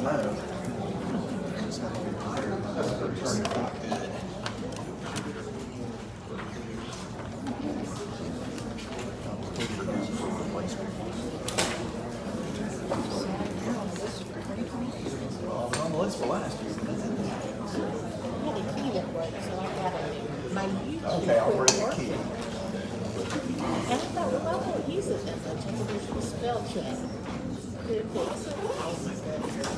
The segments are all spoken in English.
Okay, I'll bring the key. And I thought, well, I won't use it that much until there's a spell check. Could it fix it? Oh my goodness.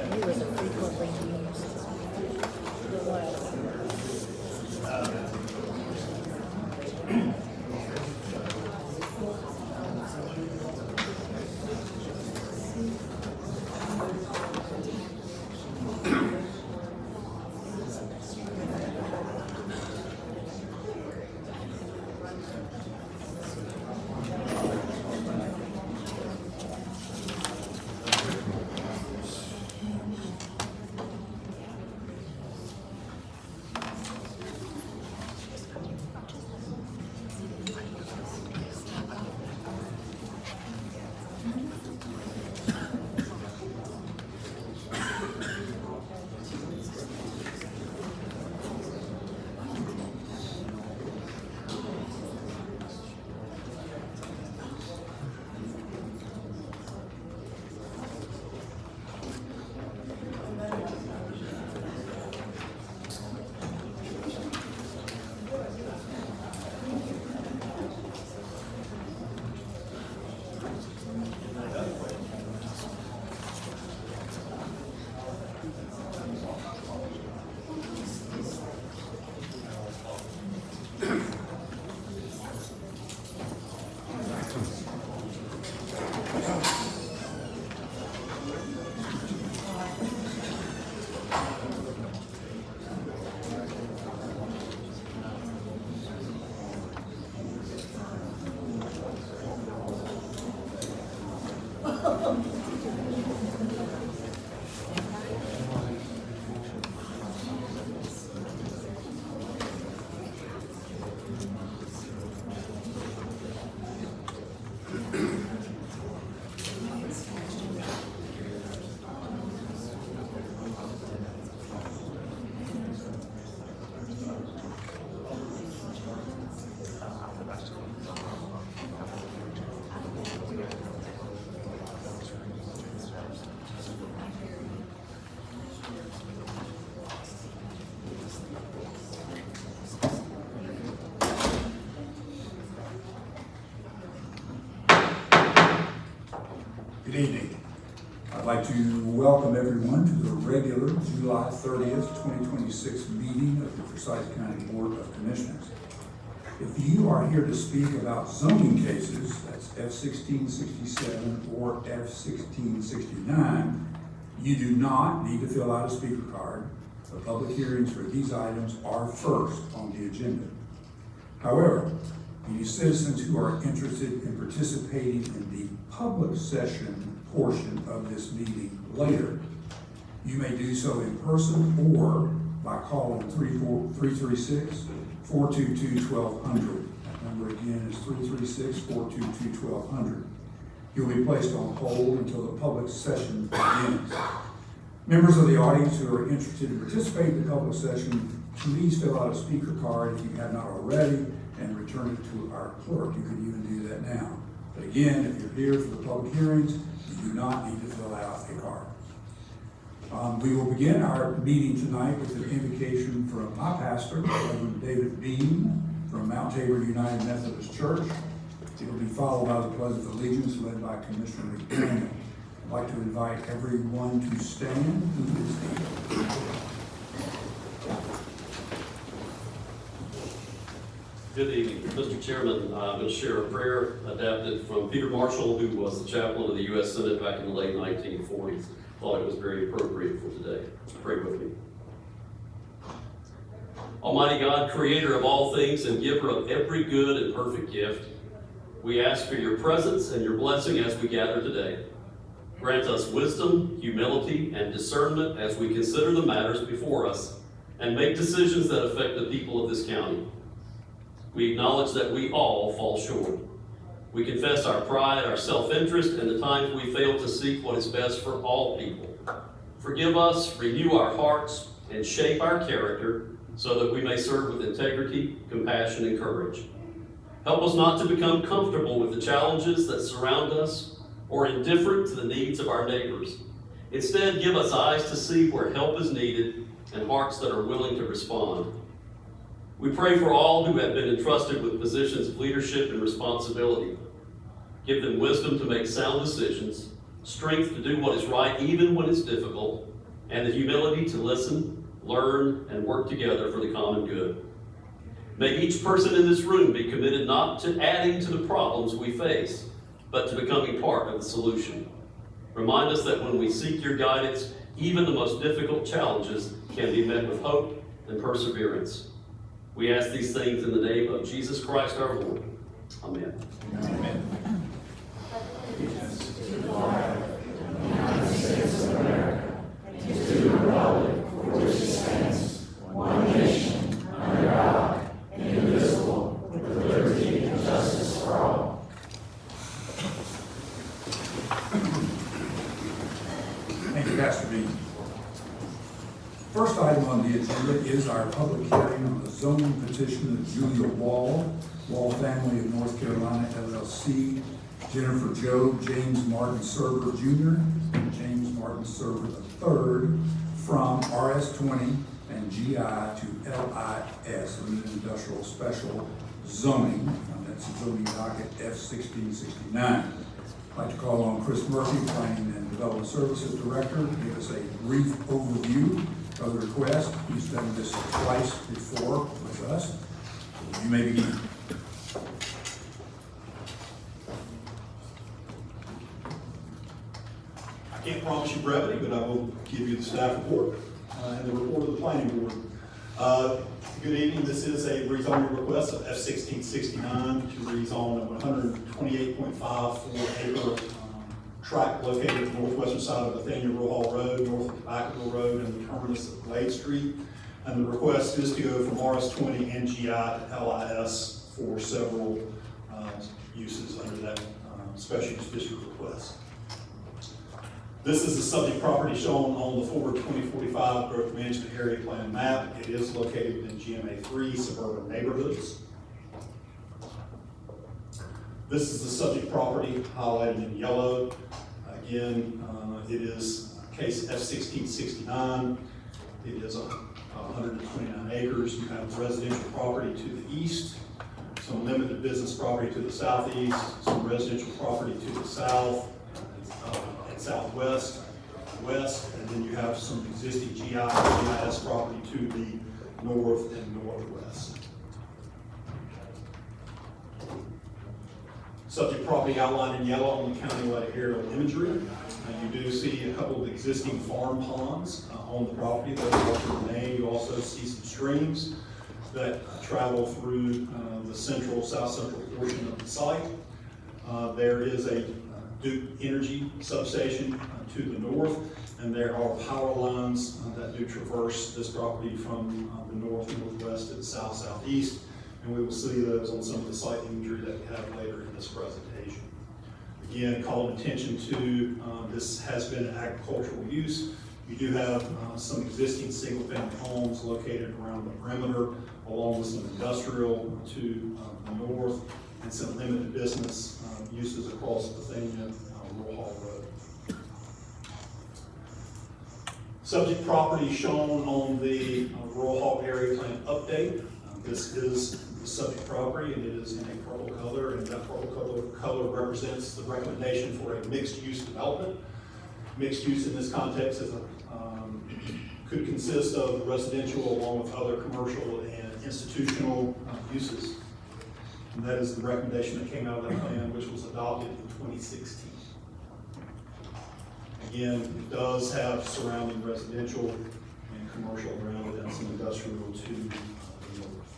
It was a frequently used. Good evening. I'd like to welcome everyone to the regular July 30th, 2026 meeting of the Forsyth County Board of Commissioners. If you are here to speak about zoning cases, that's F-1667 or F-1669, you do not need to fill out a speaker card. The public hearings for these items are first on the agenda. However, any citizens who are interested in participating in the public session portion of this meeting later, you may do so in person or by calling 336-422-1200. That number again is 336-422-1200. You'll be placed on hold until the public session begins. Members of the audience who are interested in participating in the public session, please fill out a speaker card if you have not already and return it to our clerk. You can even do that now. But again, if you're here for the public hearings, you do not need to fill out a card. We will begin our meeting tonight with an invocation from my pastor, Reverend David Beam, from Mount Tabor United Methodist Church. It will be followed by the Pledge of Allegiance led by Commissioner McDaniel. I'd like to invite everyone to stand who is able. Good evening. Mr. Chairman, I'm going to share a prayer adapted from Peter Marshall, who was the chaplain of the U.S. Senate back in the late 1940s. Thought it was very appropriate for today. Pray with me. Almighty God, creator of all things and giver of every good and perfect gift, we ask for your presence and your blessing as we gather today. Grant us wisdom, humility, and discernment as we consider the matters before us and make decisions that affect the people of this county. We acknowledge that we all fall short. We confess our pride, our self-interest, and the times we fail to seek what is best for all people. Forgive us, renew our hearts, and shape our character so that we may serve with integrity, compassion, and courage. Help us not to become comfortable with the challenges that surround us or indifferent to the needs of our neighbors. Instead, give us eyes to see where help is needed and hearts that are willing to respond. We pray for all who have been entrusted with positions of leadership and responsibility. Give them wisdom to make sound decisions, strength to do what is right even when it's difficult, and the humility to listen, learn, and work together for the common good. May each person in this room be committed not to adding to the problems we face, but to becoming part of the solution. Remind us that when we seek your guidance, even the most difficult challenges can be met with hope and perseverance. We ask these things in the name of Jesus Christ our Lord. Amen. Amen. Thank you, Pastor B. First item on the agenda is our public hearing on the zoning petition of Julia Wall family of North Carolina, LLC, Jennifer Joe, James Martin Server Jr., and James Martin Server III, from RS20 and GI to LIS, Limited Industrial Special Zoning. That's the zoning docket F1669. I'd like to call on Chris Murphy, Planning and Development Services Director, to give us a brief overview of the request. He's done this twice before with us. You may begin. I can't promise you brevity, but I will give you the staff report and the report of the planning board. Good evening. This is a rezoning request of F1669 to rezone a 128.54 acre tract located at the northwestern side of Nathaniel Rural Hall Road, north of Tobacco Road, and the terminus of Glade Street. And the request is to go from RS20 and GI to LIS for several uses under that special use district request. This is the subject property shown on the Forward 2045 Growth Management Area Plan map. It is located in GMA3 suburban neighborhoods. This is the subject property highlighted in yellow. Again, it is case F1669. It is 129 acres. You have residential property to the east, some limited business property to the southeast, some residential property to the south, and southwest, west, and then you have some existing GI and GIS property to the north and northwest. Subject property outlined in yellow on the countywide aerial imagery. You do see a couple of existing farm ponds on the property that are remain. You also see some streams that travel through the south central portion of the site. There is a Duke Energy substation to the north, and there are power lines that do traverse this property from the north, northwest to the south, southeast, and we will see those on some of the site imagery that we have later in this presentation. Again, calling attention to this has been an agricultural use. You do have some existing single-family homes located around the perimeter, along with some industrial to the north, and some limited business uses across Nathaniel Rural Hall Road. Subject property shown on the Rural Hall Area Plan update. This is the subject property, and it is in a purple color, and that purple color represents the recommendation for a mixed-use development. Mixed use in this context is could consist of residential along with other commercial and institutional uses. And that is the recommendation that came out of that plan, which was adopted in 2016. Again, it does have surrounding residential and commercial around it and some industrial to the north.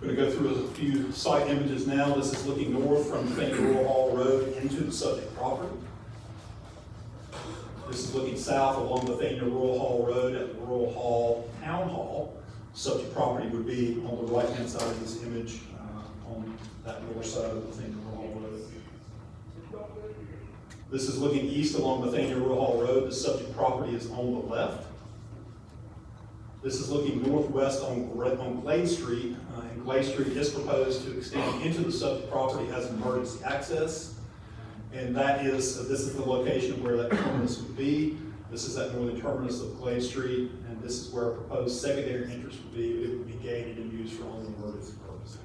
I'm going to go through a few site images now. This is looking north from Nathaniel Rural Hall Road into the subject property. This is looking south along Nathaniel Rural Hall Road at the Rural Hall Town Hall. Subject property would be on the right-hand side of this image on that north side of Bethania Rural Road. This is looking east along Bethania Rural Road. The subject property is on the left. This is looking northwest on Glade Street, and Glade Street is proposed to extend into the subject property as emergency access. And this is the location where that terminus would be. This is that northern terminus of Glade Street, and this is where a proposed secondary entrance would be. It would be gated and used for only emergency purposes.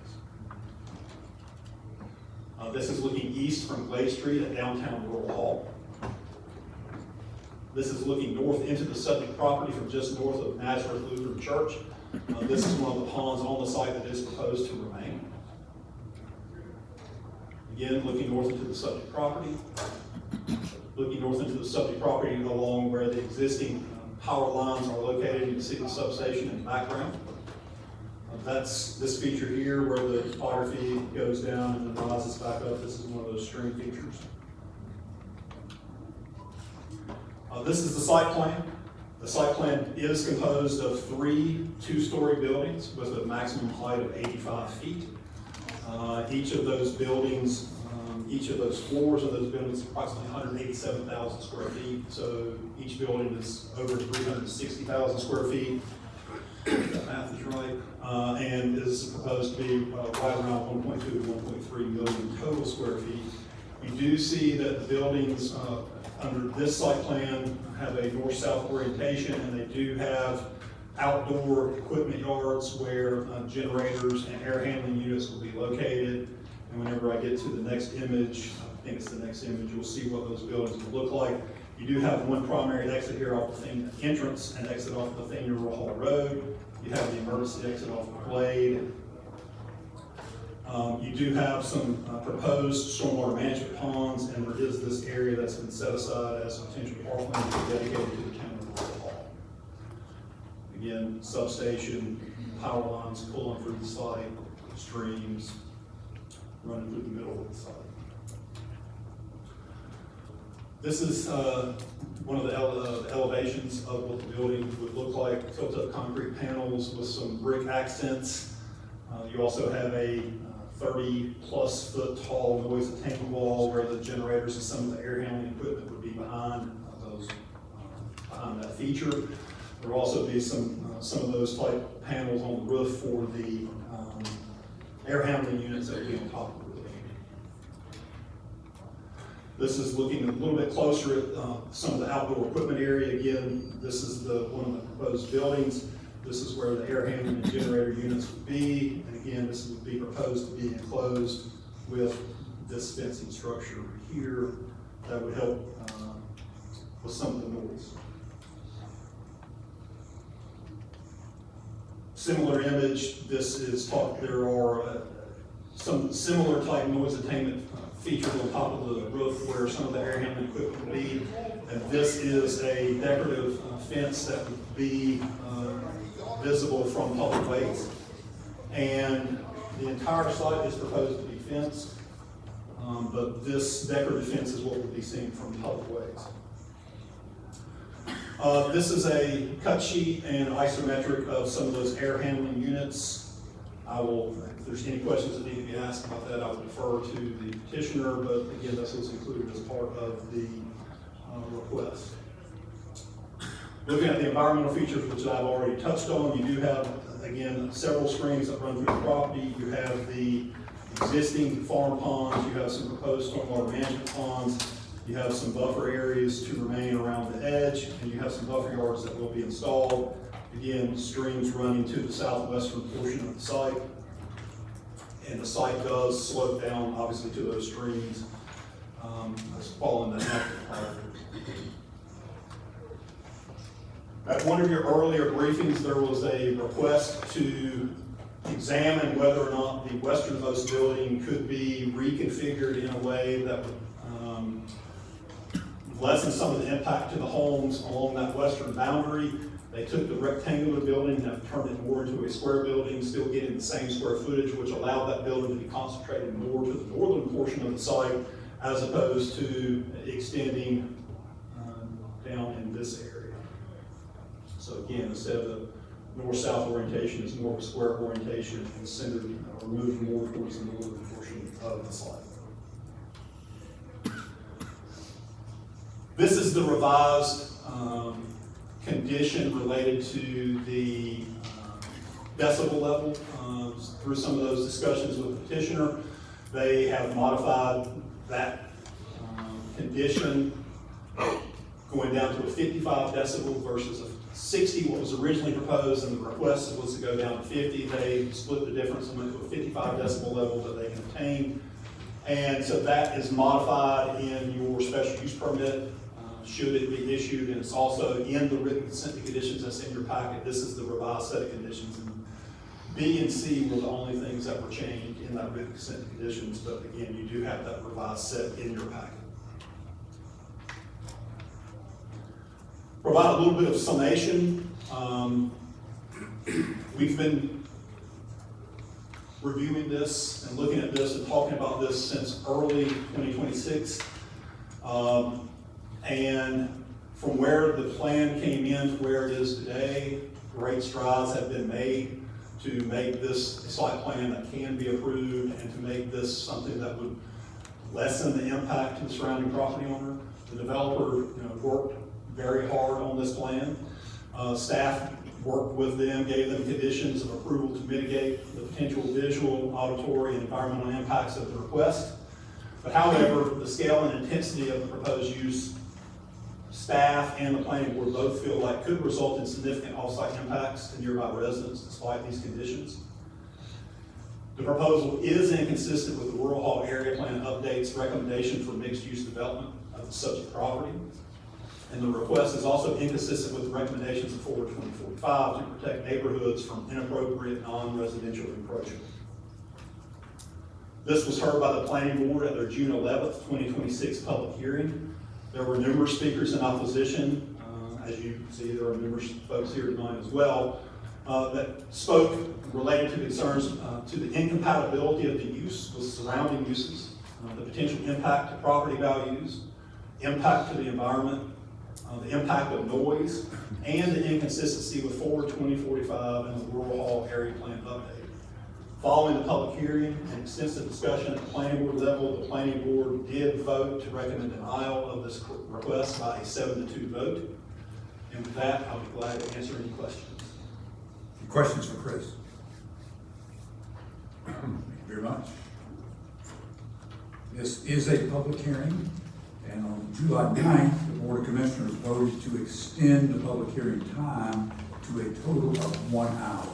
This is looking east from Glade Street at downtown Rural Hall. This is looking north into the subject property from just north of Nazareth Lutheran Church. This is one of the ponds on the site that is proposed to remain. Again, looking north into the subject property. Looking north into the subject property along where the existing power lines are located. You can see the substation in the background. That's this feature here where the topography goes down and then rises back up. This is one of those stream features. This is the site plan. The site plan is composed of 3 two-story buildings with a maximum height of 85 feet. Each of those buildings, each of those floors of those buildings is approximately 187,000 square feet. So each building is over 360,000 square feet. If that math is right. And is proposed to be right around 1.2 to 1.3 million total square feet. You do see that the buildings under this site plan have a north-south orientation, and they do have outdoor equipment yards where generators and air handling units will be located. And whenever I get to the next image, I think it's the next image, you'll see what those buildings will look like. You do have one primary exit here off the entrance and exit off Bethania Rural Road. You have the emergency exit off of Glade. You do have some proposed stormwater management ponds, and there is this area that's been set aside as potential parkland dedicated to the county rural hall. Again, substation, power lines pulling through the site, streams running through the middle of the site. This is one of the elevations of what the building would look like. Tilt-up concrete panels with some brick accents. You also have a 30-plus foot tall noise attainment wall where the generators and some of the air handling equipment would be behind behind that feature. There will also be some of those type panels on the roof for the air handling units that will be on top of the roof. This is looking a little bit closer at some of the outdoor equipment area. Again, this is one of the proposed buildings. This is where the air handling and generator units would be. And again, this would be proposed to be enclosed with this fencing structure here that would help with some of the noise. Similar image, there are some similar type noise attainment features on top of the roof where some of the air handling equipment would be. And this is a decorative fence that would be visible from public ways. And the entire site is proposed to be fenced, but this decorative fence is what we'll be seeing from public ways. This is a cut sheet and isometric of some of those air handling units. If there's any questions that need to be asked about that, I would defer to the petitioner, but again, this was included as part of the request. Looking at the environmental features, which I've already touched on, you do have, again, several streams that run through the property. You have the existing farm ponds, you have some proposed stormwater management ponds, you have some buffer areas to remain around the edge, and you have some buffer yards that will be installed. Again, streams running to the southwestern portion of the site. And the site does slope down, obviously, to those streams, following the natural path. At one of your earlier briefings, there was a request to examine whether or not the westernmost building could be reconfigured in a way that would lessen some of the impact to the homes along that western boundary. They took the rectangular building and have turned it more into a square building, still getting the same square footage, which allowed that building to be concentrated more to the northern portion of the site, as opposed to extending down in this area. So again, instead of the north-south orientation is more of a square orientation and centered or moved more towards the northern portion of the site. This is the revised condition related to the decibel level. Through some of those discussions with the petitioner, they have modified that condition going down to a 55 decibel versus a 60, what was originally proposed, and the request was to go down to 50. They split the difference and went to a 55 decibel level that they can obtain. And so that is modified in your special use permit, should it be issued, and it's also in the written consent conditions that's in your packet. This is the revised set of conditions. And B and C were the only things that were changed in that written consent conditions, but again, you do have that revised set in your packet. Provide a little bit of summation. We've been reviewing this and looking at this and talking about this since early 2026. And from where the plan came in to where it is today, great strides have been made to make this a site plan that can be approved and to make this something that would lessen the impact to the surrounding property owner. The developer, worked very hard on this plan. Staff worked with them, gave them conditions of approval to mitigate the potential visual, auditory, and environmental impacts of the request. But however, the scale and intensity of the proposed use, staff and the planning board both feel like could result in significant off-site impacts to nearby residents despite these conditions. The proposal is inconsistent with the Rural Hall Area Plan update's recommendation for mixed-use development of the subject property. And the request is also inconsistent with the recommendations of Forward 2045 to protect neighborhoods from inappropriate non-residential encroachment. This was heard by the planning board at their June 11th, 2026 public hearing. There were numerous speakers in opposition. As you see, there are numerous folks here tonight as well that spoke related to concerns to the incompatibility of the use with surrounding uses, the potential impact to property values, impact to the environment, the impact of noise, and the inconsistency with Forward 2045 and the Rural Hall Area Plan update. Following the public hearing and extensive discussion at the planning board level, the planning board did vote to recommend denial of this request by a 7-2 vote. And with that, I'll be glad to answer any questions. Any questions for Chris? Thank you very much. This is a public hearing, and on July 9th, the Board of Commissioners voted to extend the public hearing time to a total of 1 hour.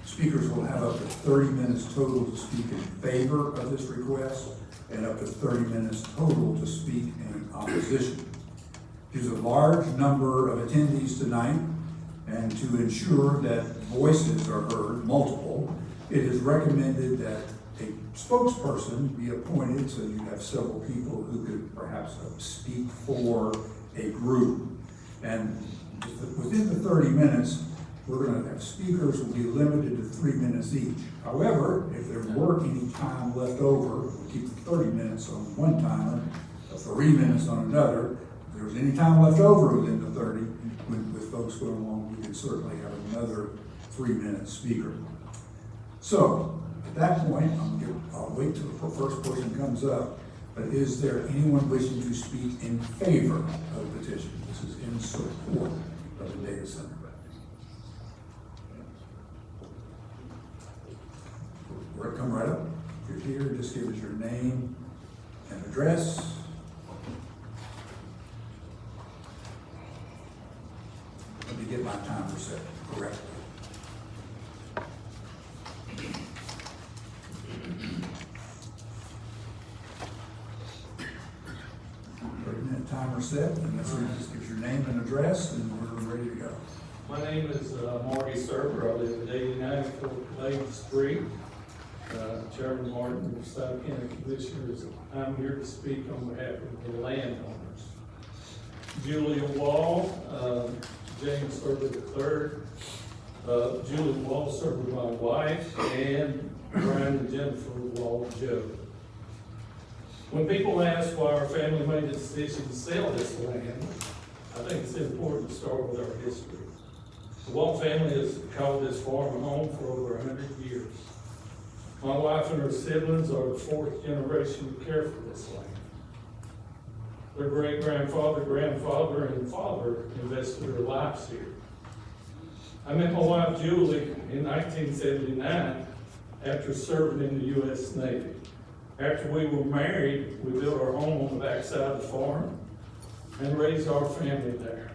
Speakers will have up to 30 minutes total to speak in favor of this request and up to 30 minutes total to speak in opposition. There's a large number of attendees tonight, and to ensure that voices are heard, multiple, it is recommended that a spokesperson be appointed so you have several people who could perhaps speak for a group. And within the 30 minutes, we're going to have speakers will be limited to 3 minutes each. However, if there were any time left over, we'll keep the 30 minutes on one timer, 3 minutes on another. If there was any time left over within the 30, with folks going along, we could certainly have another 3-minute speaker. So, at that point, I'll wait till the first person comes up, but is there anyone wishing to speak in favor of the petition? This is in support of the data center. Come right up. If you're here, just give us your name and address. Let me get my timer set correctly. 30-minute timer set, and that's where you just give your name and address, and we're ready to go. My name is Marty Server. I live at 89 Lane Street. Chairman Martin, Forsyth County Commissioners, I'm here to speak on behalf of the landowners. Julia Wall, James Server III, Julia Wall Server, my wife, and Brian and Jennifer Wall Joe. When people ask why our family made the decision to sell this land, I think it's important to start with our history. The Walt family has called this farm home for over 100 years. My wife and her siblings are the fourth generation to care for this land. Their great-grandfather, grandfather, and father invested their lives here. I met my wife Julie in 1979 after serving in the U.S. Navy. After we were married, we built our home on the backside of the farm and raised our family there.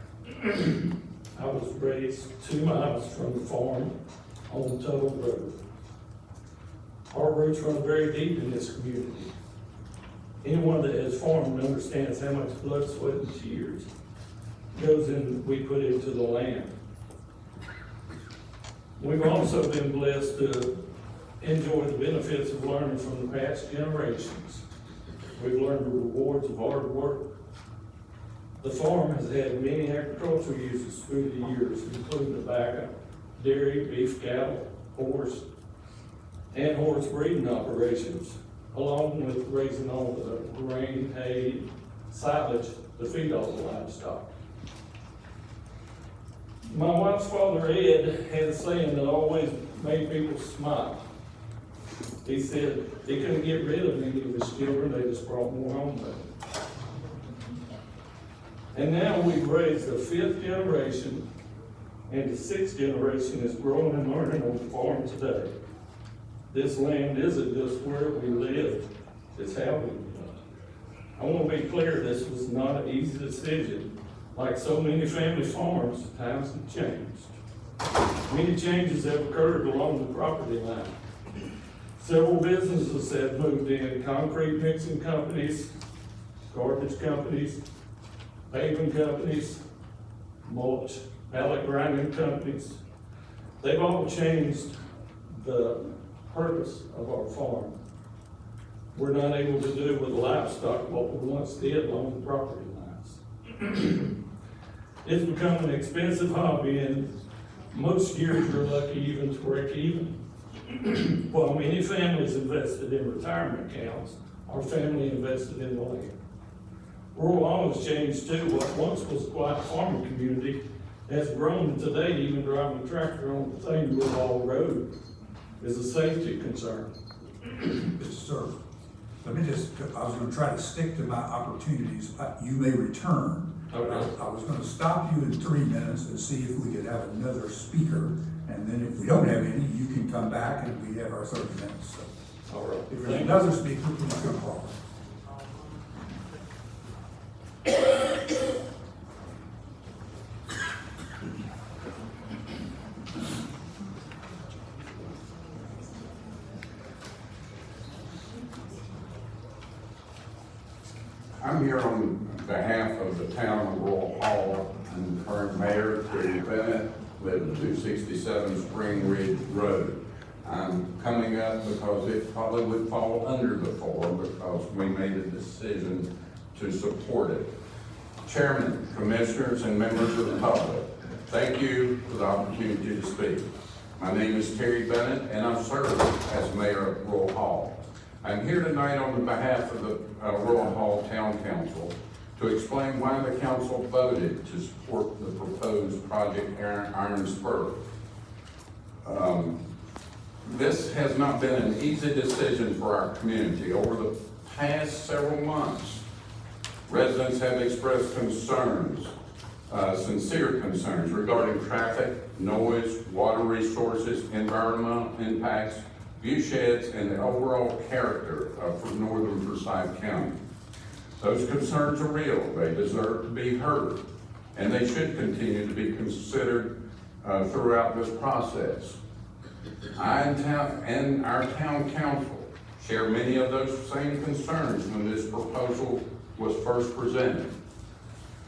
I was raised 2 miles from the farm on Tuttle Road. Our roots run very deep in this community. Anyone that has farmed understands how much blood, sweat, and tears we put into the land. We've also been blessed to enjoy the benefits of learning from the past generations. We've learned the rewards of hard work. The farm has had many agricultural uses through the years, including tobacco, dairy, beef, cattle, horse breeding operations, along with raising all the grain, hay, silage to feed all the livestock. My wife's father, Ed, had a saying that always made people smile. He said he couldn't get rid of any of his children, they just brought more home with them. And now we've raised the 5th generation, and the 6th generation is growing and learning on the farm today. This land isn't just where we live, it's how we live. I want to be clear, this was not an easy decision. Like so many family farms, times have changed. Many changes have occurred along the property line. Several businesses have moved in: concrete mixing companies, garbage companies, paving companies, mulch, pallet grinding companies. They've all changed the purpose of our farm. We're not able to do with livestock what we once did along the property lines. It's become an expensive hobby, and most years you're lucky even to break even. While many families invested in retirement accounts, our family invested in the land. Rural Hall has changed too. What once was a quiet farming community has grown, and today even driving a tractor on the same Rural Hall Road is a safety concern. Mr. Sir, let me just, I was gonna try to stick to my opportunities. You may return. Okay. I was gonna stop you in 3 minutes and see if we could have another speaker, and then if we don't have any, you can come back and we have our 30 minutes. So All right. if there's another speaker, please come forward. I'm here on behalf of the town of Rural Hall. I'm the current mayor, Terry Bennett, live at 267 Spring Ridge Road. I'm coming up because it probably would fall under the floor because we made a decision to support it. Chairman, commissioners, and members of the public, thank you for the opportunity to speak. My name is Terry Bennett, and I serve as mayor of Rural Hall. I'm here tonight on behalf of the Rural Hall Town Council to explain why the council voted to support the proposed Project Iron Spur. This has not been an easy decision for our community. Over the past several months, residents have expressed concerns, sincere concerns regarding traffic, noise, water resources, environmental impacts, view sheds, and the overall character of northern Forsyth County. Those concerns are real, they deserve to be heard, and they should continue to be considered throughout this process. I and our town council share many of those same concerns when this proposal was first presented.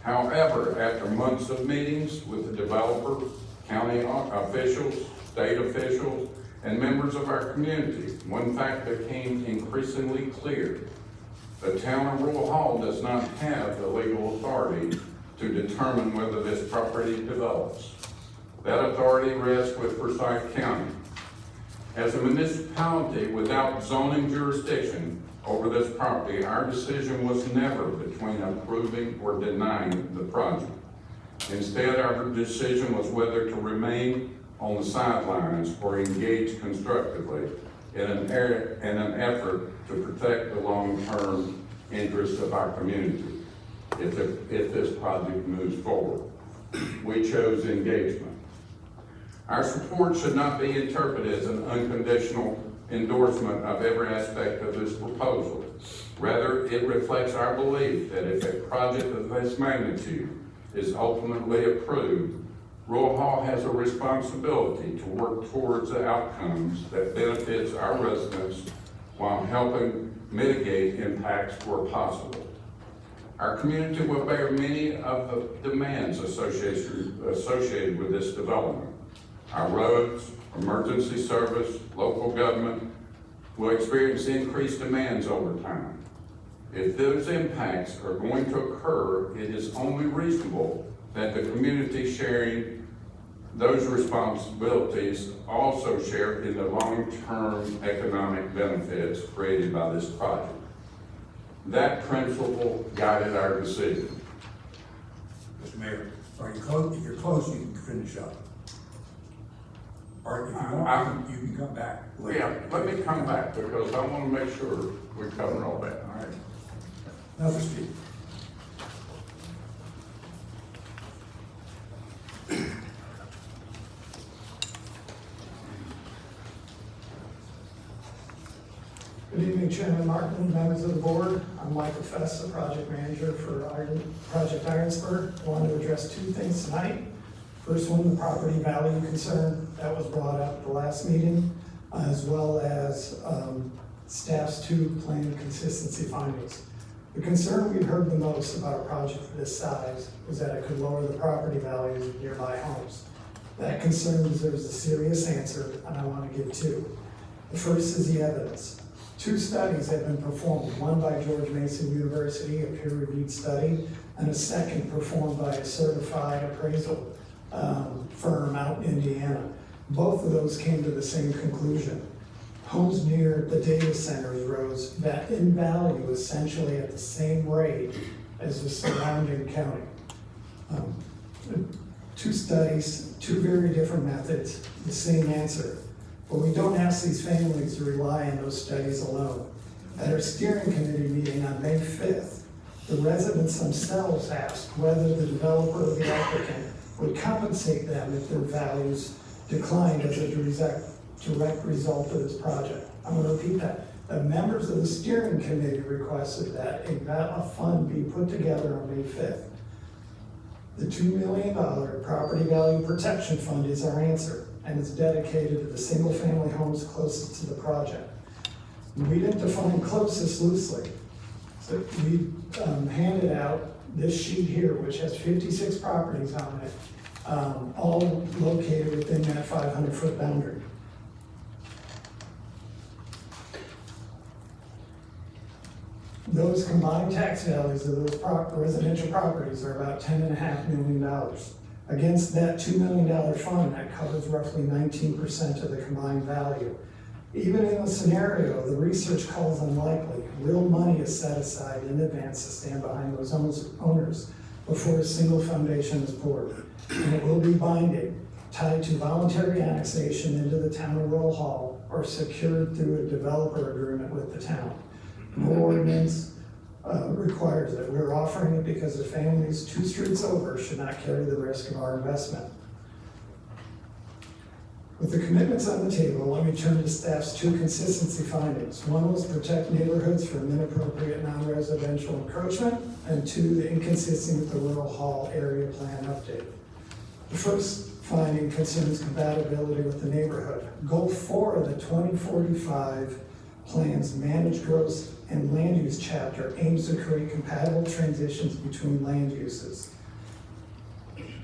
However, after months of meetings with the developer, county officials, state officials, and members of our community, one fact became increasingly clear. The town of Rural Hall does not have the legal authority to determine whether this property develops. That authority rests with Forsyth County. As a municipality without zoning jurisdiction over this property, our decision was never between approving or denying the project. Instead, our decision was whether to remain on the sidelines or engage constructively in an effort to protect the long-term interests of our community if this project moves forward. We chose engagement. Our support should not be interpreted as an unconditional endorsement of every aspect of this proposal. Rather, it reflects our belief that if a project of this magnitude is ultimately approved, Rural Hall has a responsibility to work towards the outcomes that benefits our residents while helping mitigate impacts where possible. Our community will bear many of the demands associated with this development. Our roads, emergency service, local government will experience increased demands over time. If those impacts are going to occur, it is only reasonable that the community sharing those responsibilities also share in the long-term economic benefits created by this project. That principle guided our decision. Mr. Mayor, are you close? If you're close, you can finish up. Or if you want, you can come back. Yeah, let me come back because I want to make sure we cover all that. All right. Another speaker. Good evening, Chairman Martin, members of the board. I'm Michael Fess, the project manager for Project Ironsburg. I want to address two things tonight. First one, the property value concern that was brought up at the last meeting, as well as staff's two plan consistency findings. The concern we heard the most about a project of this size was that it could lower the property values of nearby homes. That concern deserves a serious answer, and I want to give two. The first is the evidence. Two studies have been performed, one by George Mason University, a peer-reviewed study, and a second performed by a certified appraisal firm out in Indiana. Both of those came to the same conclusion. Homes near the data centers rose that in value essentially at the same rate as the surrounding county. Two studies, two very different methods, the same answer. But we don't ask these families to rely on those studies alone. At our steering committee meeting on May 5th, the residents themselves asked whether the developer or the applicant would compensate them if their values declined as a direct result of this project. I'm going to repeat that. The members of the steering committee requested that a fund be put together on May 5th. The $2 million property value protection fund is our answer, and it's dedicated to the single-family homes closest to the project. We didn't define closest loosely. So we handed out this sheet here, which has 56 properties on it, all located within that 500-foot boundary. Those combined tax values of those residential properties are about $10.5 million. Against that $2 million fund, that covers roughly 19% of the combined value. Even in the scenario, the research calls unlikely, real money is set aside in advance to stand behind those owners before a single foundation is poured. And it will be binding, tied to voluntary annexation into the town of Rural Hall or secured through a developer agreement with the town. No ordinance requires it. We're offering it because the families 2 streets over should not carry the risk of our investment. With the commitments on the table, let me turn to staff's 2 consistency findings. One was protect neighborhoods from inappropriate non-residential encroachment, and 2, the inconsistency with the Rural Hall area plan update. The first finding concerns compatibility with the neighborhood. Goal 4 of the 2045 plan's managed growth and land use chapter aims to create compatible transitions between land uses.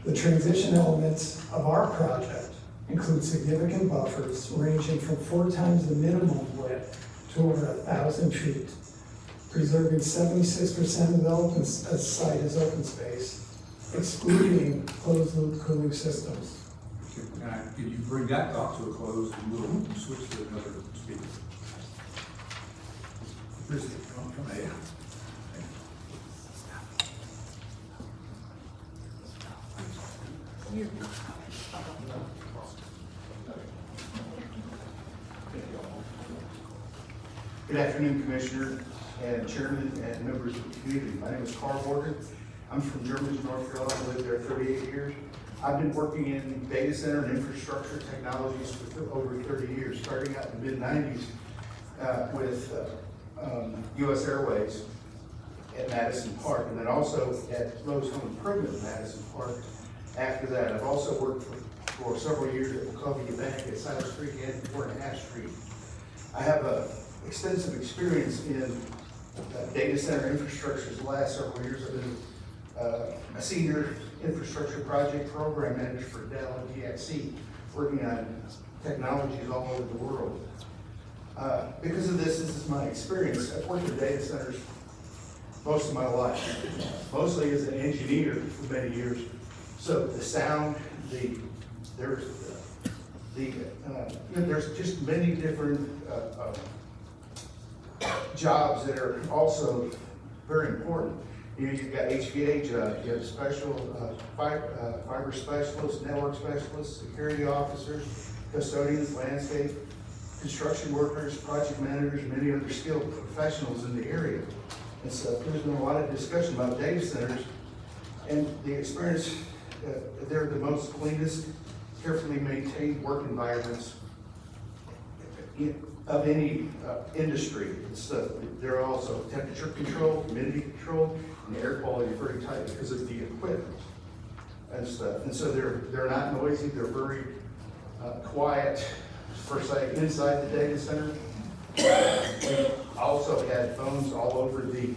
The transition elements of our project include significant buffers ranging from 4 times the minimum width to over 1,000 feet, preserving 76% of the open site as open space, excluding closed-loop cooling systems. Can you bring that talk to a close and we'll switch to another speaker? Come ahead. Good afternoon, Commissioner and Chairman and members of the community. My name is Carl Morgan. I'm from Germantown, North Carolina. I lived there 38 years. I've been working in data center and infrastructure technologies for over 30 years, starting out in the mid-90s with U.S. Airways at Madison Park, and then also at Lowe's Home Improvement in Madison Park. After that, I've also worked for several years at Wachovia Bank at Cyrus Creek and 4.5 Street. I have extensive experience in data center infrastructure. The last several years I've been a senior infrastructure project program manager for Dell and DXC, working on technologies all over the world. Because of this is my experience. I've worked in data centers most of my life, mostly as an engineer for many years. So the sound, there's just many different jobs that are also very important. You know, you've got HVA jobs, you have special fiber specialists, network specialists, security officers, custodians, landscape, construction workers, project managers, and many other skilled professionals in the area. And so there's been a lot of discussion about data centers, and the experience, they're the most cleanest, carefully maintained work environments of any industry. They're also temperature controlled, humidity controlled, and the air quality is very tight because of the equipment and stuff. And so they're not noisy, they're very quiet, per se, inside the data center. We also had phones all over the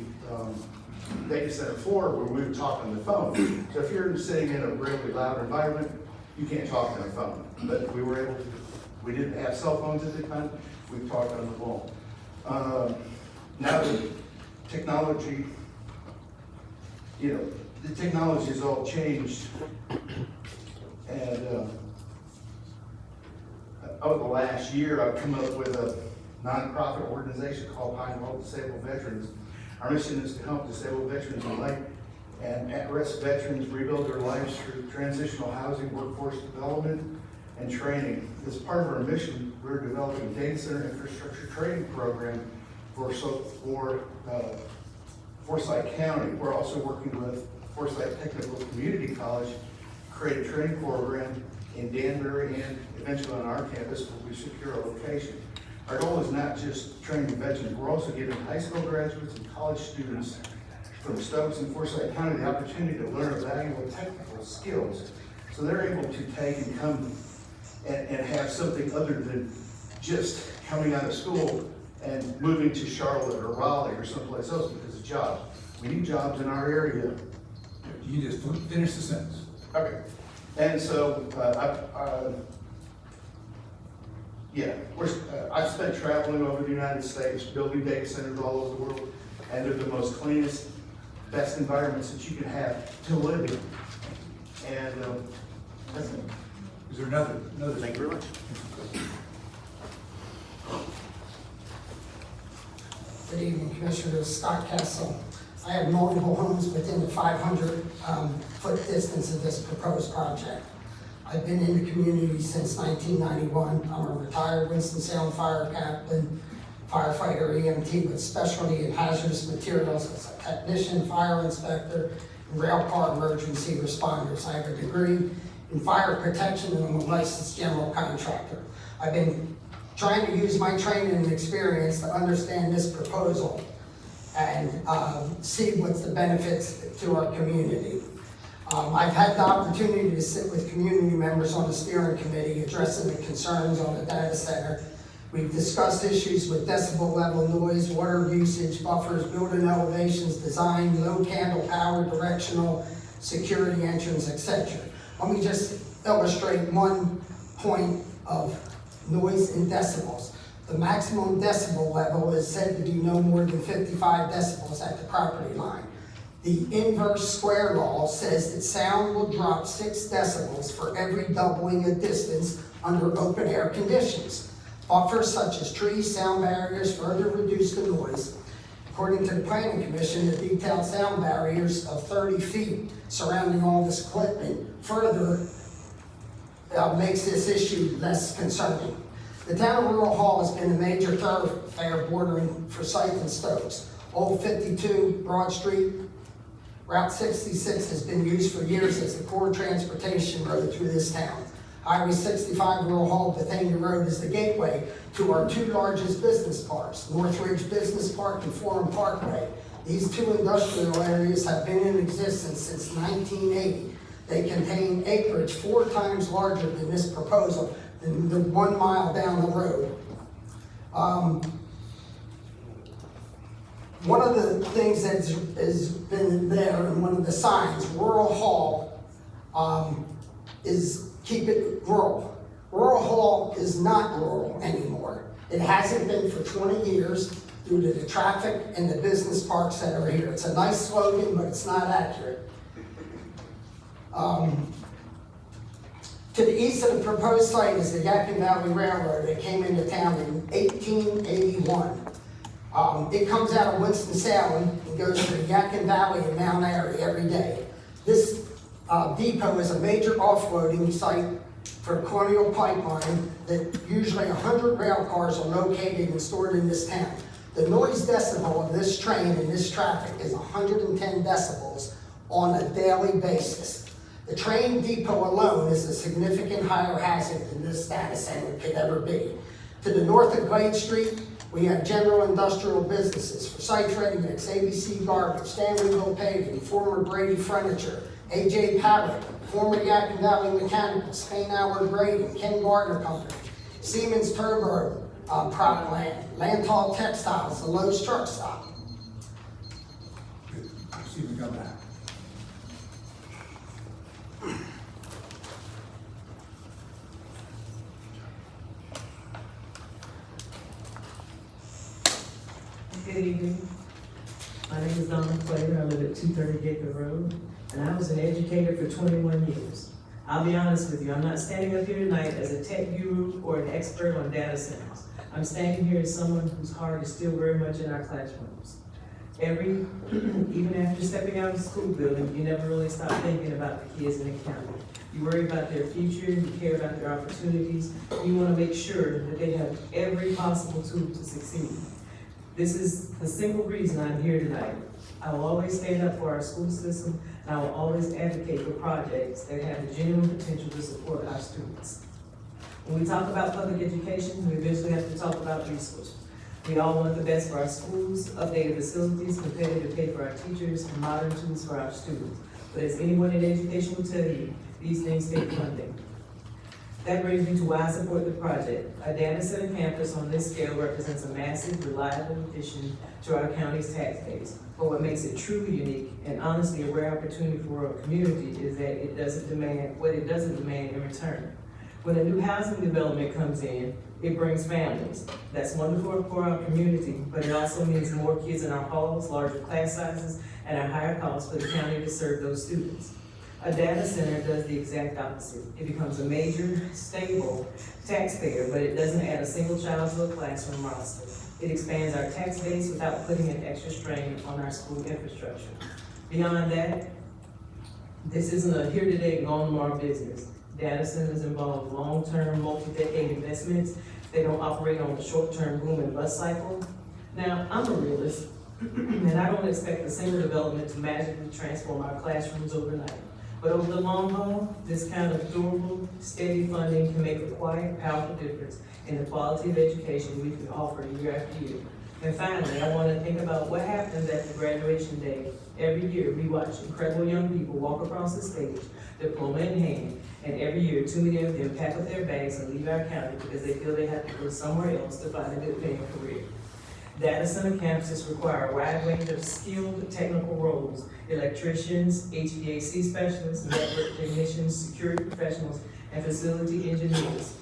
data center floor where we would talk on the phone. So if you're sitting in a really loud environment, you can't talk on the phone. But we were able to, we didn't have cell phones at the time, we talked on the phone. Now the technology, the technology has all changed. And over the last year, I've come up with a nonprofit organization called Pinewell Disabled Veterans. Our mission is to help disabled veterans alike and at-risk veterans rebuild their lives through transitional housing, workforce development, and training. As part of our mission, we're developing a data center infrastructure training program for Forsyth County. We're also working with Forsyth Technical Community College to create a training program in Danbury and eventually on our campus where we secure a location. Our goal is not just training veterans, we're also giving high school graduates and college students from Stokes and Forsyth County the opportunity to learn valuable technical skills. So they're able to take and come and have something other than just coming out of school and moving to Charlotte or Raleigh or someplace else because of jobs. We need jobs in our area. You just finish the sentence. Okay. And so I've spent traveling over the United States, building data centers all over the world, and they're the most cleanest, best environments that you can have to live in. And that's it. Is there another? Thank you very much. Good evening, Commissioners. Scott Kessel. I have multiple homes within the 500-foot distance of this proposed project. I've been in the community since 1991. I'm a retired Winston-Salem fire captain, firefighter EMT with specialty in hazardous materials as a technician, fire inspector, and rail car emergency responders. I have a degree in fire protection and I'm a licensed general contractor. I've been trying to use my training and experience to understand this proposal and see what's the benefits to our community. I've had the opportunity to sit with community members on the steering committee addressing the concerns on the data center. We've discussed issues with decibel level noise, water usage, buffers, building elevations, design, low candle power, directional, security entrance, etc. Let me just illustrate one point of noise in decibels. The maximum decibel level is said to be no more than 55 decibels at the property line. The inverse square law says that sound will drop 6 decibels for every doubling of distance under open air conditions. Buffers such as trees, sound barriers further reduce the noise. According to the Planning Commission, the detailed sound barriers of 30 feet surrounding all this equipment further makes this issue less concerning. The town of Rural Hall has been a major thoroughfare bordering Forsyth and Stokes. Old 52 Broad Street, Route 66 has been used for years as the core transportation road through this town. Highway 65 Rural Hall Bethania Road is the gateway to our two largest business parks, Northridge Business Park and Forum Parkway. These two industrial areas have been in existence since 1980. They contain acreage 4 times larger than this proposal, than the 1 mile down the road. One of the things that has been there, and one of the signs, Rural Hall, is keep it rural. Rural Hall is not rural anymore. It hasn't been for 20 years due to the traffic and the business parks that are here. It's a nice slogan, but it's not accurate. To the east of the proposed site is the Yakin Valley Railroad that came into town in 1881. It comes out of Winston-Salem and goes to the Yakin Valley and Mount Airy every day. This depot is a major off-roading site for Colonial Pipeline that usually 100 rail cars are located and stored in this town. The noise decibel of this train and this traffic is 110 decibels on a daily basis. The train depot alone is a significant higher hazard than this data center could ever be. To the north of Glade Street, we have general industrial businesses, Forsyth Ready Mix, ABC Garbage, Stanleyville Paving, former Brady Furniture, AJ Pallet, former Yakin Valley Mechanical, Spain Howard Grading, Ken Gardner Company, Siemens Turbo Prop Land, Lantal Textiles, the Lowe's Truck Stop. Good. See you come back. Good evening. My name is Donna Clater. I live at 230 Gaker Road, and I was an educator for 21 years. I'll be honest with you, I'm not standing up here tonight as a tech guru or an expert on data centers. I'm standing here as someone whose heart is still very much in our classrooms. Even after stepping out of the school building, you never really stop thinking about the kids in the county. You worry about their future, you care about their opportunities, you want to make sure that they have every possible tool to succeed. This is the single reason I'm here tonight. I will always stand up for our school system, and I will always advocate for projects that have the genuine potential to support our students. When we talk about public education, we eventually have to talk about resources. We all want the best for our schools, updated facilities, competitive pay for our teachers, and modern tools for our students. But as anyone in education will tell you, these things take funding. That brings me to why I support the project. A data center campus on this scale represents a massive, reliable addition to our county's tax base. But what makes it truly unique, and honestly a rare opportunity for a community, is that it doesn't demand what it doesn't demand in return. When a new housing development comes in, it brings families. That's wonderful for our community, but it also means more kids in our halls, larger class sizes, and a higher cost for the county to serve those students. A data center does the exact opposite. It becomes a major, stable taxpayer, but it doesn't add a single child to a classroom roster. It expands our tax base without putting an extra strain on our school infrastructure. Beyond that, this isn't a here today, gone tomorrow business. Data centers involve long-term, multi-decade investments. They don't operate on a short-term boom and bust cycle. Now, I'm a realist, and I don't expect a single development to magically transform our classrooms overnight. But over the long haul, this kind of durable, steady funding can make a quiet, powerful difference in the quality of education we can offer year after year. And finally, I want to think about what happens after graduation day. Every year, we watch incredible young people walk across the stage, diploma in hand, and every year, too many of them pack up their bags and leave our county because they feel they have to go somewhere else to find a good paying career. Data center campuses require a wide range of skilled technical roles: electricians, HVAC specialists, network technicians, security professionals, and facility engineers.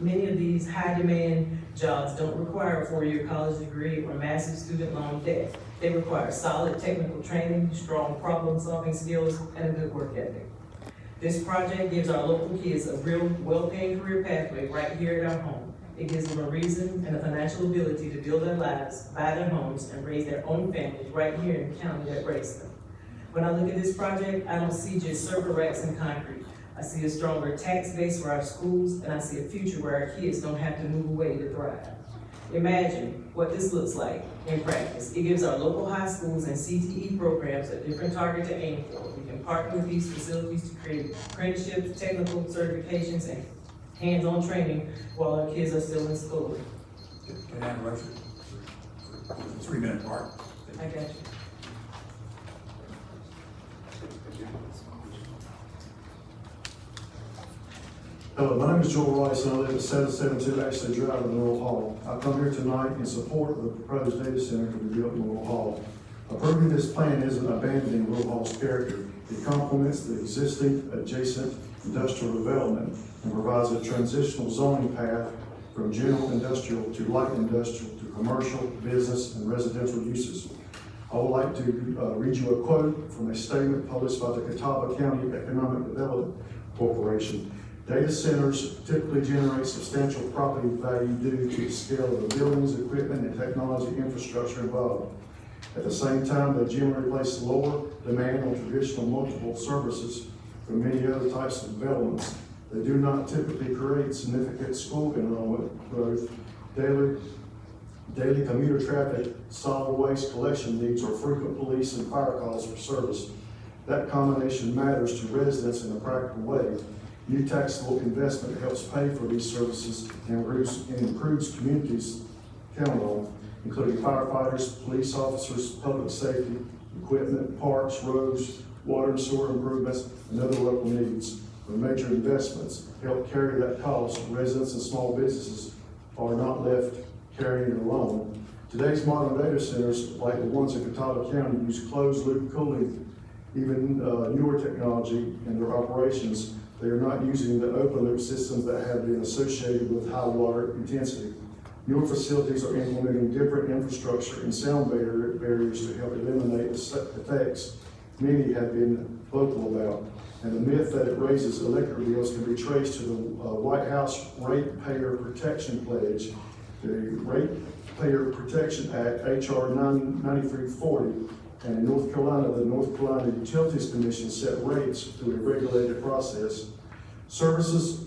Many of these high-demand jobs don't require a 4-year college degree or massive student loan debt. They require solid technical training, strong problem-solving skills, and a good work ethic. This project gives our local kids a real, well-paying career pathway right here at our home. It gives them a reason and a financial ability to build their lives, buy their homes, and raise their own families right here in the county that raised them. When I look at this project, I don't see just server racks and concrete. I see a stronger tax base for our schools, and I see a future where our kids don't have to move away to thrive. Imagine what this looks like in practice. It gives our local high schools and CTE programs a different target to aim for. We can partner with these facilities to create apprenticeships, technical certifications, and hands-on training while our kids are still in school. Can I interrupt you? 3-minute mark. I got you. Hello, my name is Joel Rice, and I live at 772 Ashley Drive in Laurel Hall. I come here tonight in support of the proposed data center to be built in Laurel Hall. Approving this plan isn't abandoning Laurel Hall's character. It complements the existing adjacent industrial development and provides a transitional zoning path from general industrial to light industrial to commercial, business, and residential uses. I would like to read you a quote from a statement published by the Catawba County Economic Development Corporation. Data centers typically generate substantial property value due to the scale of the buildings, equipment, and technology infrastructure involved. At the same time, they generally place lower demand on traditional multiple services from many other types of developments. They do not typically create significant school enrollment growth, daily commuter traffic, solid waste collection needs, or frequent police and fire calls for service. That combination matters to residents in a practical way. New taxable investment helps pay for these services and improves communities counted on, including firefighters, police officers, public safety, equipment, parks, roads, water and sewer improvements, and other local needs. When major investments help carry that cost, residents and small businesses are not left carrying it alone. Today's modern data centers, like the ones in Catawba County, use closed-loop cooling, even newer technology in their operations. They are not using the open-loop systems that have been associated with high water intensity. Newer facilities are implementing different infrastructure and sound barriers to help eliminate the effects many have been vocal about. And the myth that it raises electric bills can be traced to the White House Ratepayer Protection Pledge. The Ratepayer Protection Act, H.R. 9340, and in North Carolina, the North Carolina Utilities Commission set rates through a regulated process. Services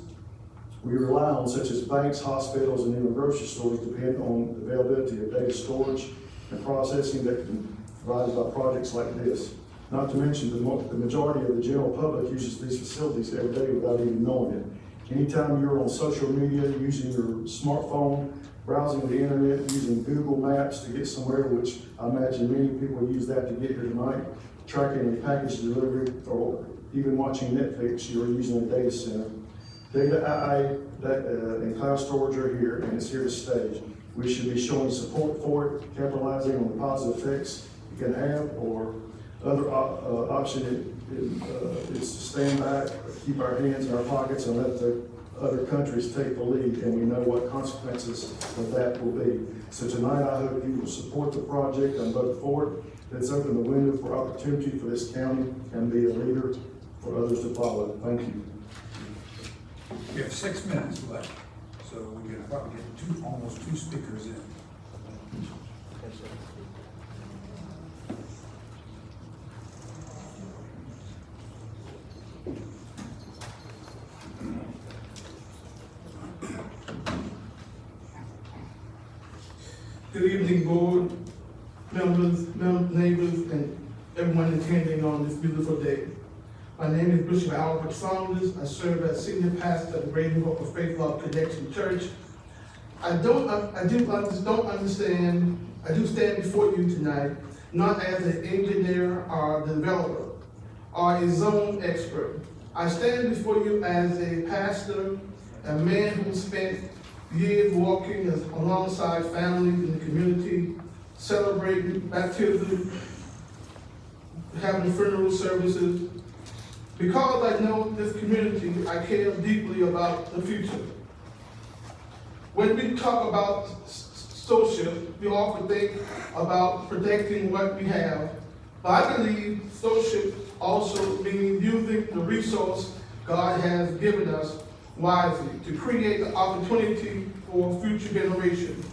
we rely on, such as banks, hospitals, and even grocery stores, depend on the availability of data storage and processing that can be provided by projects like this. Not to mention, the majority of the general public uses these facilities every day without even knowing it. Anytime you're on social media, using your smartphone, browsing the internet, using Google Maps to get somewhere, which I imagine many people use that to get here tonight, tracking a package delivery, or even watching Netflix, you're using a data center. Data and cloud storage are here, and it's here to stay. We should be showing support for it, capitalizing on the positive effects it can have, or other option is to stand back, keep our hands in our pockets, and let the other countries take the lead, and we know what consequences of that will be. So tonight, I hope you will support the project and vote for it. Let's open the window for opportunity for this county and be a leader for others to follow. Thank you. We have 6 minutes left, so we can probably get almost two speakers in. Good evening, board, members, neighbors, and everyone attending on this beautiful day. My name is Bishop Albert Saunders. I serve as senior pastor at the Raven Hope of Faith Love Connection Church. I do stand before you tonight, not as an engineer or developer or a zone expert. I stand before you as a pastor, a man who spent years walking alongside families in the community, celebrating baptism, having funeral services. Because I know this community, I care deeply about the future. When we talk about stewardship, we often think about protecting what we have. But I believe stewardship also means using the resource God has given us wisely to create the opportunity for future generations.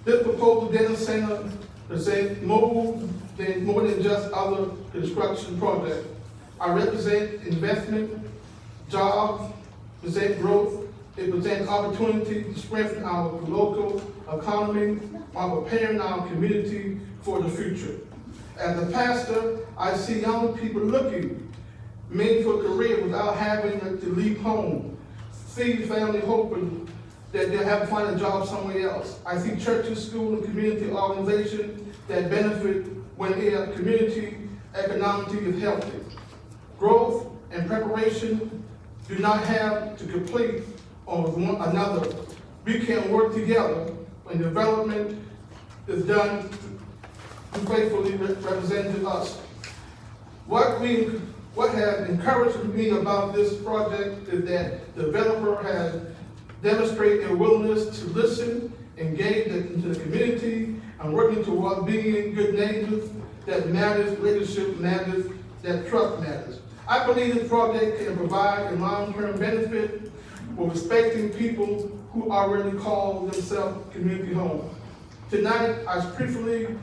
This proposed data center presents more than just other construction projects. I represent investment jobs, present growth, it presents opportunity to strengthen our local economy while preparing our community for the future. As a pastor, I see young people looking, many for career without having to leave home, see family hoping that they'll have to find a job somewhere else. I see churches, schools, and community organizations that benefit when their community economically is healthy. Growth and preparation do not have to complete on one another. We can work together when development is done to faithfully represent us. What has encouraged me about this project is that the developer has demonstrated a willingness to listen, engage into the community, and working toward being good neighbors that matters, leadership matters, that trust matters. I believe this project can provide a long-term benefit for respecting people who already call themselves community home. Tonight, I briefly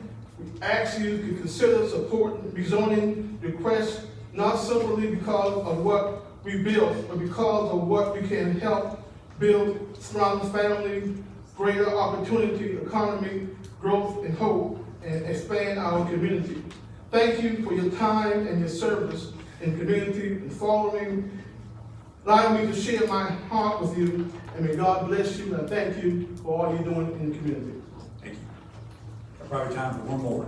ask you to consider supporting rezoning requests, not simply because of what we built, but because of what we can help build strong family, greater opportunity, economy, growth, and hope, and expand our community. Thank you for your time and your service in the community and allowing me to share my heart with you, and may God bless you, and thank you for all you're doing in the community. Thank you. Probably time for one more.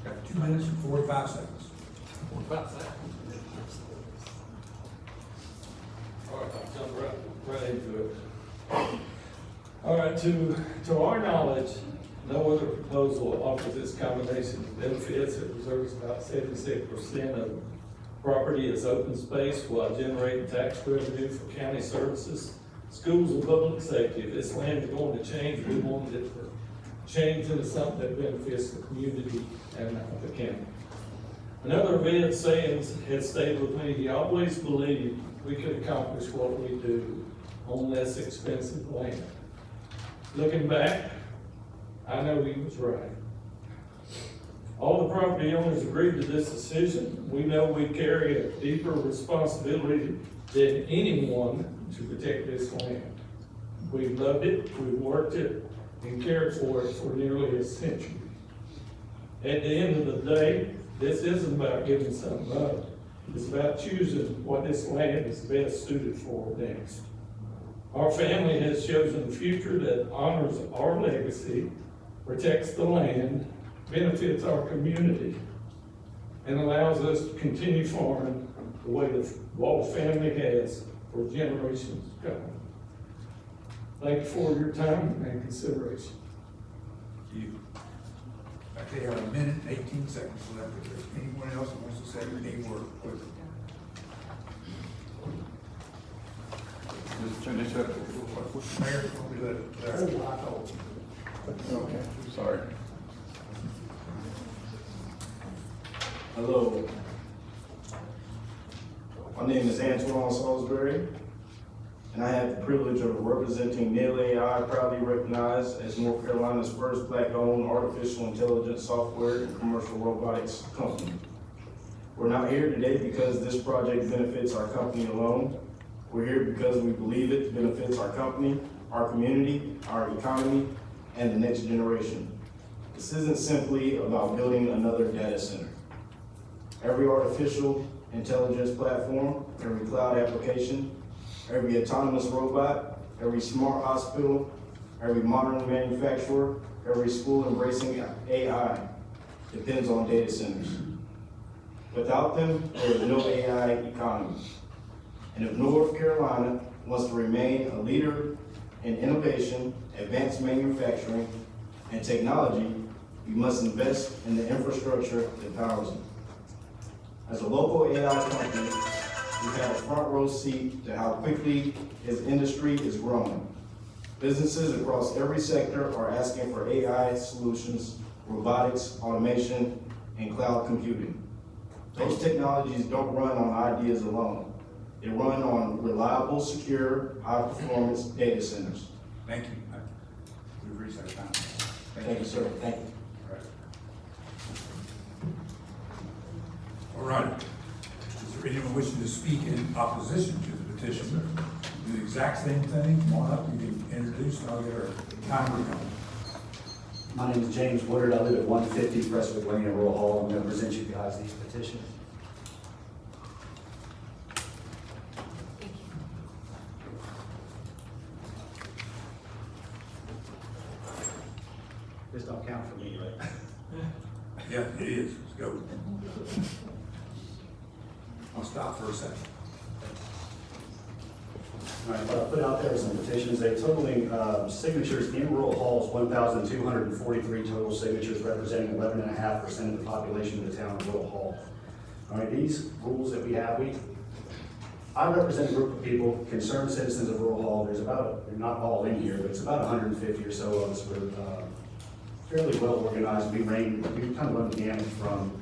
Got 2 minutes and 45 seconds. All right, I'll jump right into it. All right, to our knowledge, no other proposal offers this combination of benefits. It reserves about 76% of property as open space while generating tax revenue for county services, schools, and public safety. If this land is going to change, we want it to change into something that benefits the community and the county. Another event sayings has stayed with me. He always believed we could accomplish what we do on less expensive land. Looking back, I know he was right. All the property owners agreed to this decision. We know we carry a deeper responsibility than anyone to protect this land. We've loved it, we've worked it, and cared for it for nearly a century. At the end of the day, this isn't about giving something up. It's about choosing what this land is best suited for next. Our family has chosen a future that honors our legacy, protects the land, benefits our community, and allows us to continue farming the way the Wall family has for generations to come. Thank you for your time and consideration. You. Okay, have a minute and 18 seconds left. If there's anyone else that wants to say any word quickly. Just finish up. Mayor, we let it. Okay, sorry. Hello. My name is Antoine Salisbury, and I have the privilege of representing Nail AI, proudly recognized as North Carolina's first Black-owned artificial intelligence software and commercial robotics company. We're not here today because this project benefits our company alone. We're here because we believe it benefits our company, our community, our economy, and the next generation. This isn't simply about building another data center. Every artificial intelligence platform, every cloud application, every autonomous robot, every smart hospital, every modern manufacturer, every school embracing AI depends on data centers. Without them, there is no AI economy. And if North Carolina wants to remain a leader in innovation, advanced manufacturing, and technology, we must invest in the infrastructure that powers it. As a local AI company, we have a front row seat to how quickly this industry is growing. Businesses across every sector are asking for AI solutions, robotics, automation, and cloud computing. Those technologies don't run on ideas alone. They run on reliable, secure, high-performance data centers. Thank you. We've reached our time. Thank you, sir. Thank you. All right. Is there For anyone wishing to speak in opposition to the petition, do the exact same thing. Come on up, you can introduce, and I'll get our timer going. My name is James Woodard. I live at 150 Prestwick Lane in Rural Hall. I'm going to present you guys these petitions. This don't count for me, right? Yeah, it is. Let's go. I'll stop for a second. All right, what I put out there are some petitions. They totaling signatures in Rural Hall is 1,243 total signatures, representing 11.5% of the population of the town of Rural Hall. All right, these rules that we have, I represent a group of people, concerned citizens of Rural Hall. There's about, they're not all in here, but it's about 150 or so of us. We're fairly well organized. We kind of run the gamut from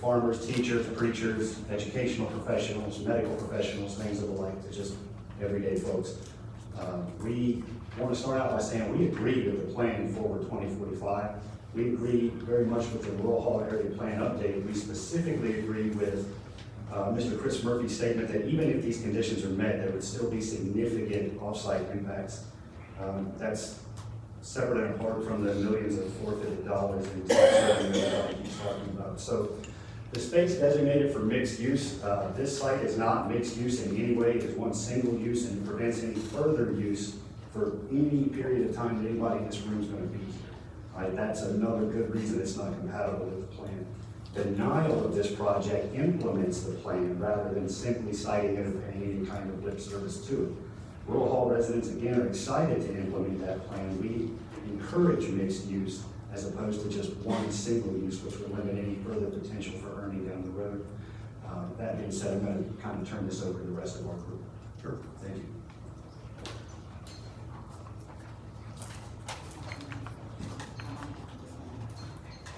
farmers, teachers, preachers, educational professionals, medical professionals, things of the like, to just everyday folks. We want to start out by saying we agree with the plan Forward 2045. We agree very much with the Rural Hall Area Plan update. We specifically agree with Mr. Chris Murphy's statement that even if these conditions are met, there would still be significant off-site impacts. That's separate and apart from the millions of forfeited dollars in tax revenue that he's talking about. So the space designated for mixed use, this site is not mixed use in any way. It's one single use and prevents any further use for any period of time that anybody in this room is going to be here. Right? That's another good reason it's not compatible with the plan. Denial of this project implements the plan rather than simply citing it or paying any kind of lip service to it. Rural Hall residents, again, are excited to implement that plan. We encourage mixed use as opposed to just one single use, which would limit any further potential for earning down the road. That being said, I'm going to kind of turn this over to the rest of our group. Sure. Thank you.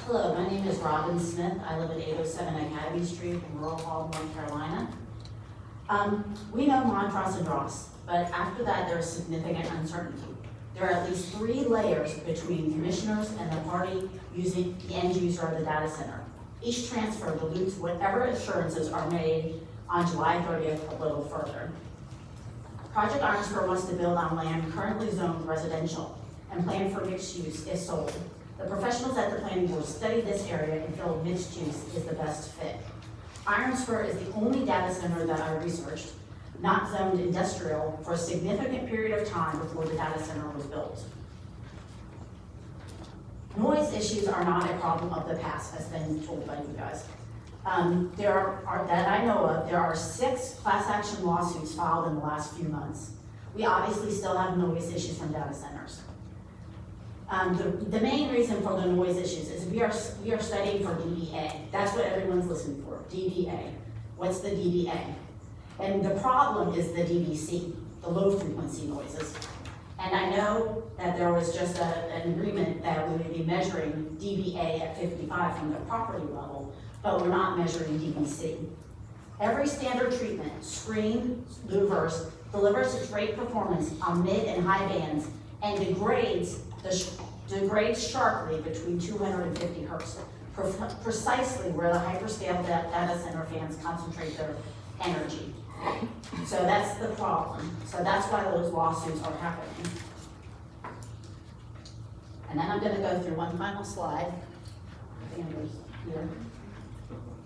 Hello, my name is Robin Smith. I live at 807 Academy Street in Rural Hall, North Carolina. We know Montrose and Dross, but after that there's significant uncertainty. There are at least 3 layers between commissioners and the party using the end user of the data center. Each transfer dilutes whatever assurances are made on July 30th a little further. Project Ironsburg wants to build on land currently zoned residential and plan for mixed use if sold. The professionals at the planning board studied this area and feel mixed use is the best fit. Ironsburg is the only data center that I researched not zoned industrial for a significant period of time before the data center was built. Noise issues are not a problem of the past, as been told by you guys. That I know of, there are 6 class action lawsuits filed in the last few months. We obviously still have noise issues from data centers. The main reason for the noise issues is we are studying for DBA. That's what everyone's listening for, DBA. What's the DBA? And the problem is the DBC, the low frequency noises. And I know that there was just an agreement that we would be measuring DBA at 55 from the property level, but we're not measuring DBC. Every standard treatment, screen, louvers, delivers its rate performance on mid and high bands and degrades sharply between 250 hertz, precisely where the hyperscale data center fans concentrate their energy. So that's the problem. So that's why those lawsuits are happening. And then I'm going to go through one final slide. Here.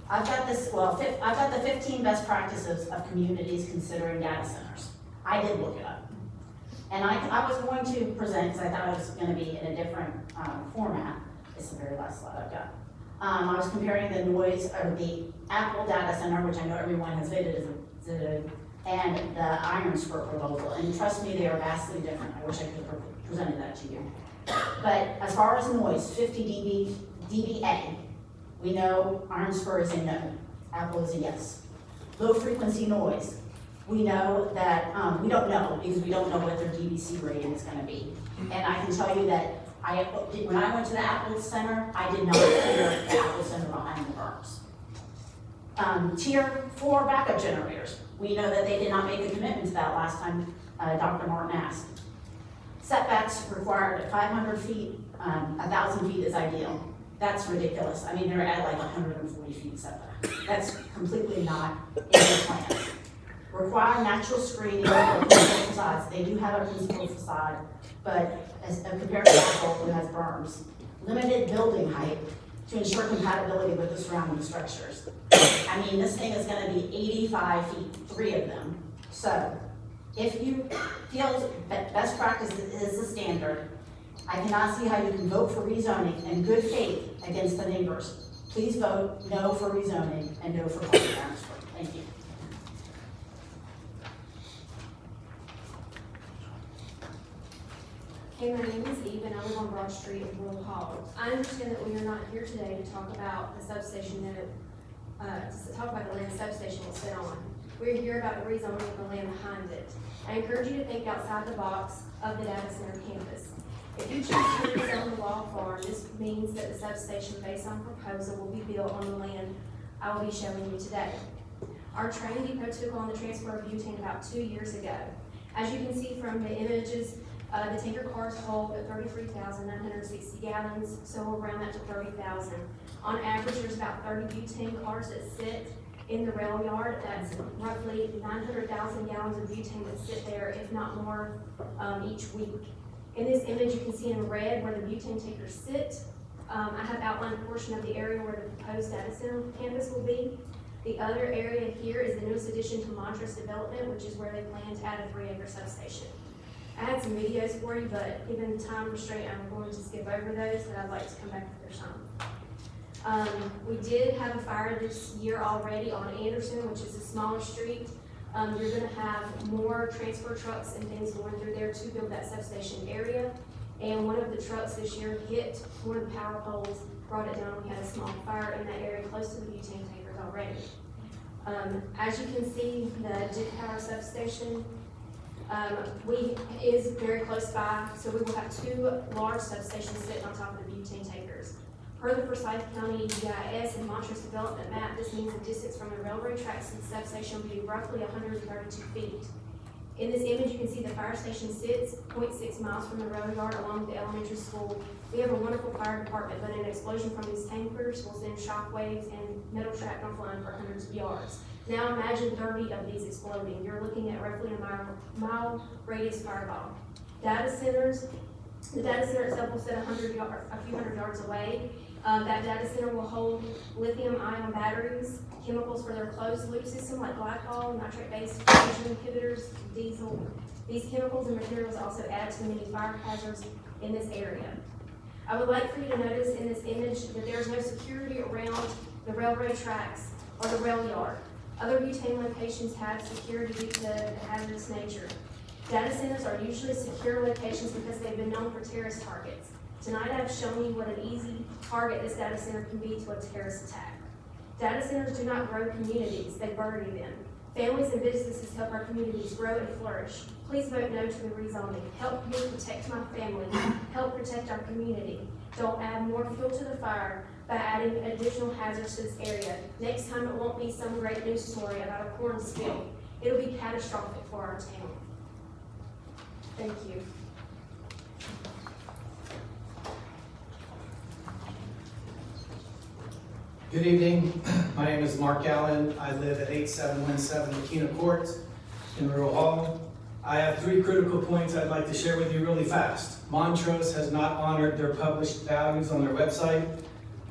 I've got the 15 best practices of communities considering data centers. I did look it up. And I was going to present, because I thought it was going to be in a different format. It's the very last slide I've got. I was comparing the noise, or the Apple data center, which I know everyone has visited, and the Ironsburg proposal. And trust me, they are vastly different. I wish I could have presented that to you. But as far as noise, 50 dBA, we know Ironsburg is a no. Apple is a yes. Low frequency noise. We know that, we don't know, because we don't know what their DBC rating is going to be. And I can tell you that when I went to the Apple Center, I did not hear the Apple Center behind the berms. Tier 4 backup generators. We know that they did not make a commitment to that last time Dr. Martin asked. Setbacks required at 500 feet, 1,000 feet is ideal. That's ridiculous. I mean, they're at like 140 feet setback. That's completely not in the plans. Require natural screening of principal facades. They do have a principal facade, but as compared to Apple, who has berms. Limited building height to ensure compatibility with the surrounding structures. I mean, this thing is gonna be 85 feet, 3 of them. So, if you feel that best practice is the standard, I cannot see how you can vote for rezoning in good faith against the neighbors. Please vote no for rezoning and no for public transfer. Thank you. Hey, my name is Eve and I live on Broad Street in Will Hall. I understand that we are not here today to talk about the substation to talk about the land substation will sit on. We're here about the rezoning of the land behind it. I encourage you to think outside the box of the data center campus. If you choose to rezone the Wall Farm, this means that the substation based on proposal will be built on the land I will be showing you today. Our train depot took on the transfer of butane about 2 years ago. As you can see from the images, the tanker cars hold 33,960 gallons, so we'll round that to 30,000. On average, there's about 30 butane cars that sit in the rail yard. That's roughly 900,000 gallons of butane that sit there, if not more, each week. In this image, you can see in red where the butane tankers sit. I have outlined a portion of the area where the proposed data center campus will be. The other area here is the newest addition to Montrose development, which is where they plan to add a 3-acre substation. I had some videos for you, but given the time restraint, I'm going to skip over those, but I'd like to come back if there's time. We did have a fire this year already on Anderson, which is a smaller street. You're gonna have more transfer trucks and things going through there to build that substation area. And one of the trucks this year hit one of the power poles, brought it down. We had a small fire in that area close to the butane tankers already. As you can see, the Duke Power substation is very close by, so we will have 2 large substations sitting on top of the butane tankers. Per the Forsyth County GIS and Montrose development map, this means the distance from the railroad tracks to the substation will be roughly 132 feet. In this image, you can see the fire station sits 0.6 miles from the rail yard along with the elementary school. We have a wonderful fire department, but an explosion from these tankers will send shock waves and metal shrapnel flying for hundreds of yards. Now imagine 30 of these exploding. You're looking at roughly a mile radius fireball. Data centers, the data center itself will sit a few hundred yards away. That data center will hold lithium-ion batteries, chemicals for their closed-loop system like glycol, nitrate-based fusion inhibitors, diesel. These chemicals and materials also add to the many fire hazards in this area. I would like for you to notice in this image that there is no security around the railroad tracks or the rail yard. Other butane locations have security due to the hazardous nature. Data centers are usually secure locations because they've been known for terrorist targets. Tonight I've shown you what an easy target this data center can be to a terrorist attack. Data centers do not grow communities, they bury them. Families and businesses help our communities grow and flourish. Please vote no to the rezoning. Help me protect my family, help protect our community. Don't add more fuel to the fire by adding additional hazards to this area. Next time it won't be some great news story about a corn spill. It'll be catastrophic for our town. Thank you. Good evening. My name is Mark Allen. I live at 8717 Makina Court in Rural Hall. I have 3 critical points I'd like to share with you really fast. Montrose has not honored their published values on their website.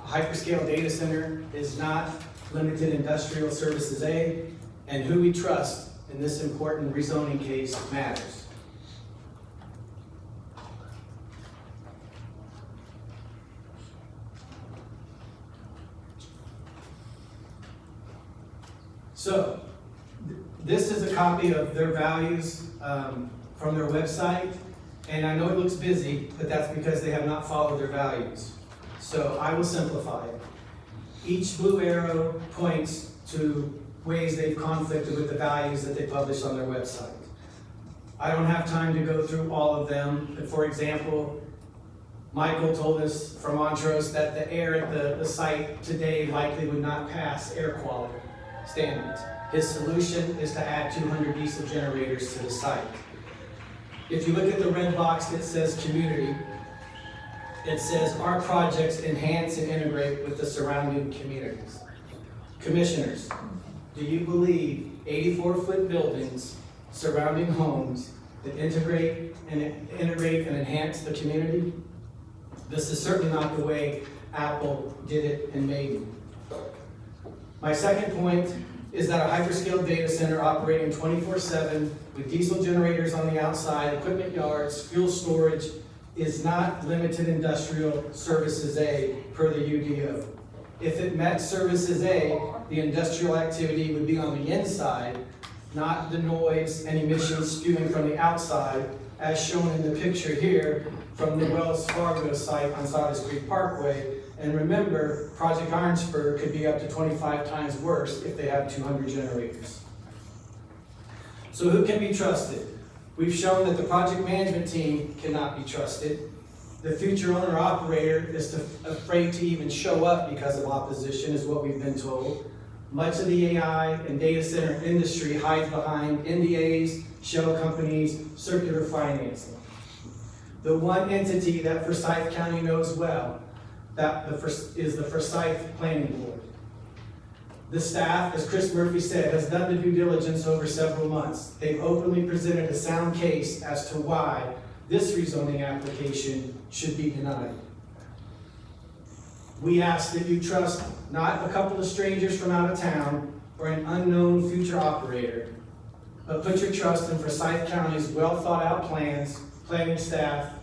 A hyperscale data center is not limited industrial services A, and who we trust in this important rezoning case matters. So, this is a copy of their values from their website, and I know it looks busy, but that's because they have not followed their values. So I will simplify it. Each blue arrow points to ways they've conflicted with the values that they publish on their website. I don't have time to go through all of them, but for example, Michael told us from Montrose that the air at the site today likely would not pass air quality standards. His solution is to add 200 diesel generators to the site. If you look at the red box that says community, it says our projects enhance and integrate with the surrounding communities. Commissioners, do you believe 84-foot buildings surrounding homes that integrate and enhance the community? This is certainly not the way Apple did it in Maiden. My second point is that a hyperscale data center operating 24/7 with diesel generators on the outside, equipment yards, fuel storage is not limited industrial services A per the UDO. If it met services A, the industrial activity would be on the inside, not the noise and emissions spewing from the outside, as shown in the picture here from the Wells Fargo site on Sodus Creek Parkway. And remember, Project Ironspur could be up to 25 times worse if they have 200 generators. So who can be trusted? We've shown that the project management team cannot be trusted. The future owner-operator is afraid to even show up because of opposition, is what we've been told. Much of the AI and data center industry hides behind NDAs, shell companies, circular financing. The one entity that Forsyth County knows well is the Forsyth Planning Board. The staff, as Chris Murphy said, has done the due diligence over several months. They've openly presented a sound case as to why this rezoning application should be denied. We ask that you trust not a couple of strangers from out of town or an unknown future operator, but put your trust in Forsyth County's well-thought-out plans, planning staff,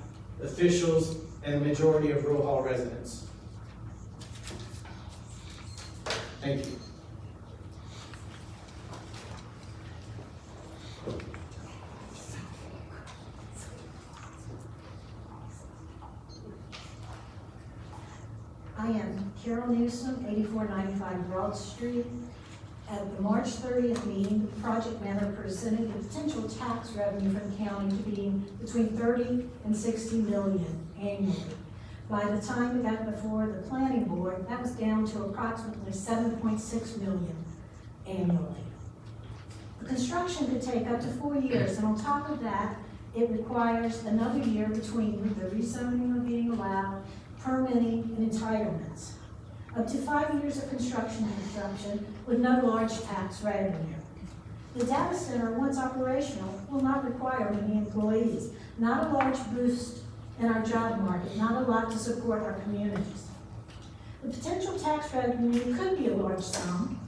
officials, and the majority of rural Hall residents. Thank you. I am Carol Newsom, 8495 Broad Street. At the March 30th meeting, the project manager presented the potential tax revenue for the county to be between 30 and 60 million annually. By the time it got before the planning board, that was down to approximately 7.6 million annually. The construction could take up to 4 years, and on top of that, it requires another year between the rezoning of being allowed, permitting, and entitlements. Up to 5 years of construction with no large tax revenue. The data center, once operational, will not require many employees, not a large boost in our job market, not a lot to support our communities. The potential tax revenue could be a large sum,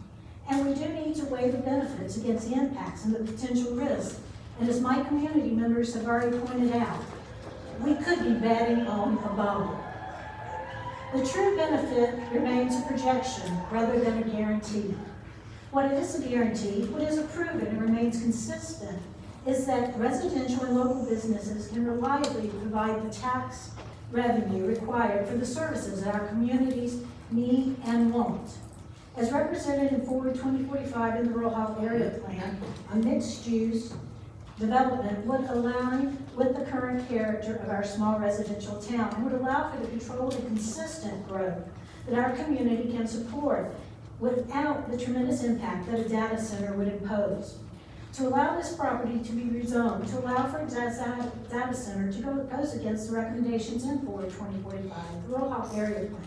and we do need to weigh the benefits against the impacts and the potential risks. And as my community members have already pointed out, we could be betting on a bubble. The true benefit remains a projection rather than a guarantee. What is a guarantee, what is proven and remains consistent, is that residential and local businesses can reliably provide the tax revenue required for the services that our communities need and want. As represented in Forward 2045 in the Rural Health Area Plan, a mixed-use development would align with the current character of our small residential town and would allow for the controlled and consistent growth that our community can support without the tremendous impact that a data center would impose. To allow this property to be rezoned, to allow for a data center to goes against the recommendations in Forward 2045, the Rural Health Area Plan.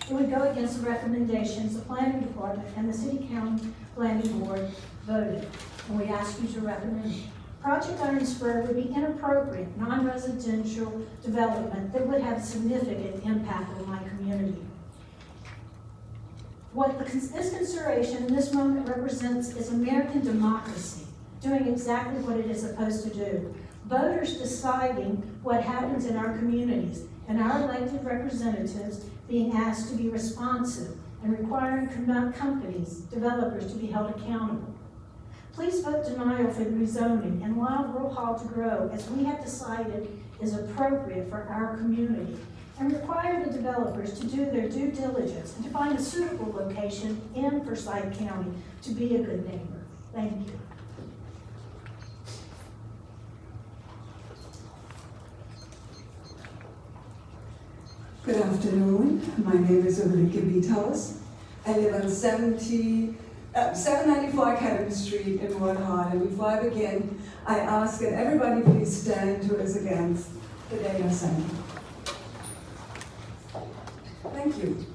It would go against the recommendations the Planning Department and the City County Planning Board voted, and we ask you to recommend it. Project Ironspur would be inappropriate, non-residential development that would have a significant impact on my community. What this consideration in this moment represents is American democracy, doing exactly what it is supposed to do. Voters deciding what happens in our communities, and our elected representatives being asked to be responsive and requiring companies, developers to be held accountable. Please vote denial for the rezoning and allow Rural Hall to grow as we have decided is appropriate for our community, and require the developers to do their due diligence and to find a suitable location in Forsyth County to be a good neighbor. Thank you. Good afternoon. My name is Ulrike Vitalis. I live on 794 Academy Street in Ward Hall. And before I begin, I ask that everybody please stand who is against the data center. Thank you.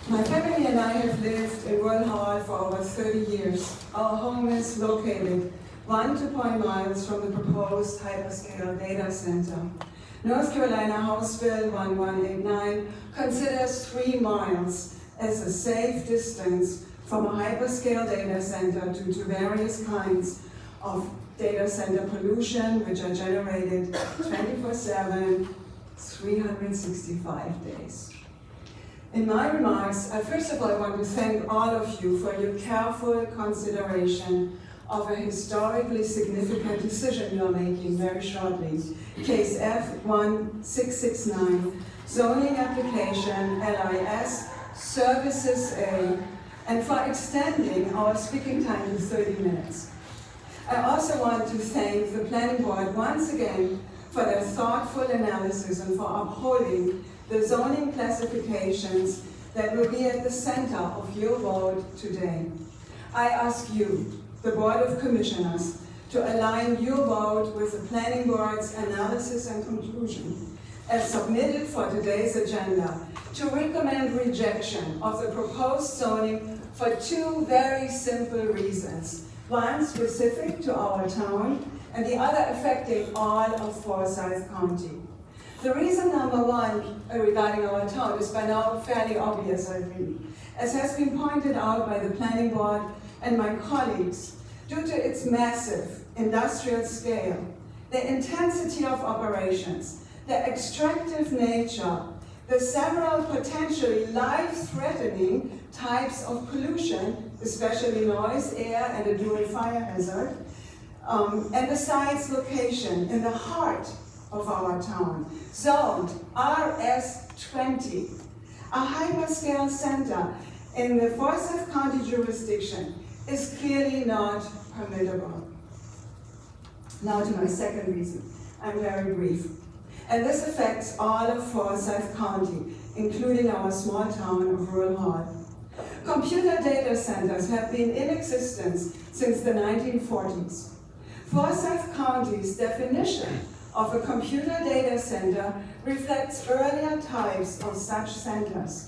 My family and I have lived in Royal Hall for over 30 years. Our home is located 1 to 2 miles from the proposed hyperscale data center. North Carolina House Bill 1189 considers 3 miles as a safe distance from a hyperscale data center due to various kinds of data center pollution, which are generated 24/7, 365 days. In my remarks, I first of all want to thank all of you for your careful consideration of a historically significant decision you are making very shortly. Case F1669, zoning application LIS Services A, and for extending our speaking time to 30 minutes. I also want to thank the Planning Board once again for their thoughtful analysis and for upholding the zoning classifications that will be at the center of your vote today. I ask you, the Board of Commissioners, to align your vote with the Planning Board's analysis and conclusion as submitted for today's agenda to recommend rejection of the proposed zoning for 2 very simple reasons. One specific to our town, and the other affecting all of Forsyth County. The reason number 1 regarding our town is by now fairly obvious, I think. As has been pointed out by the Planning Board and my colleagues, due to its massive industrial scale, the intensity of operations, the extractive nature, the several potentially life-threatening types of pollution, especially noise, air, and a dual fire hazard, and the site's location in the heart of our town, zoned RS20, a hyperscale center in the Forsyth County jurisdiction, is clearly not permittable. Now to my second reason. I'm very brief. And this affects all of Forsyth County, including our small town of Rural Hall. Computer data centers have been in existence since the 1940s. Forsyth County's definition of a computer data center reflects earlier types of such centers.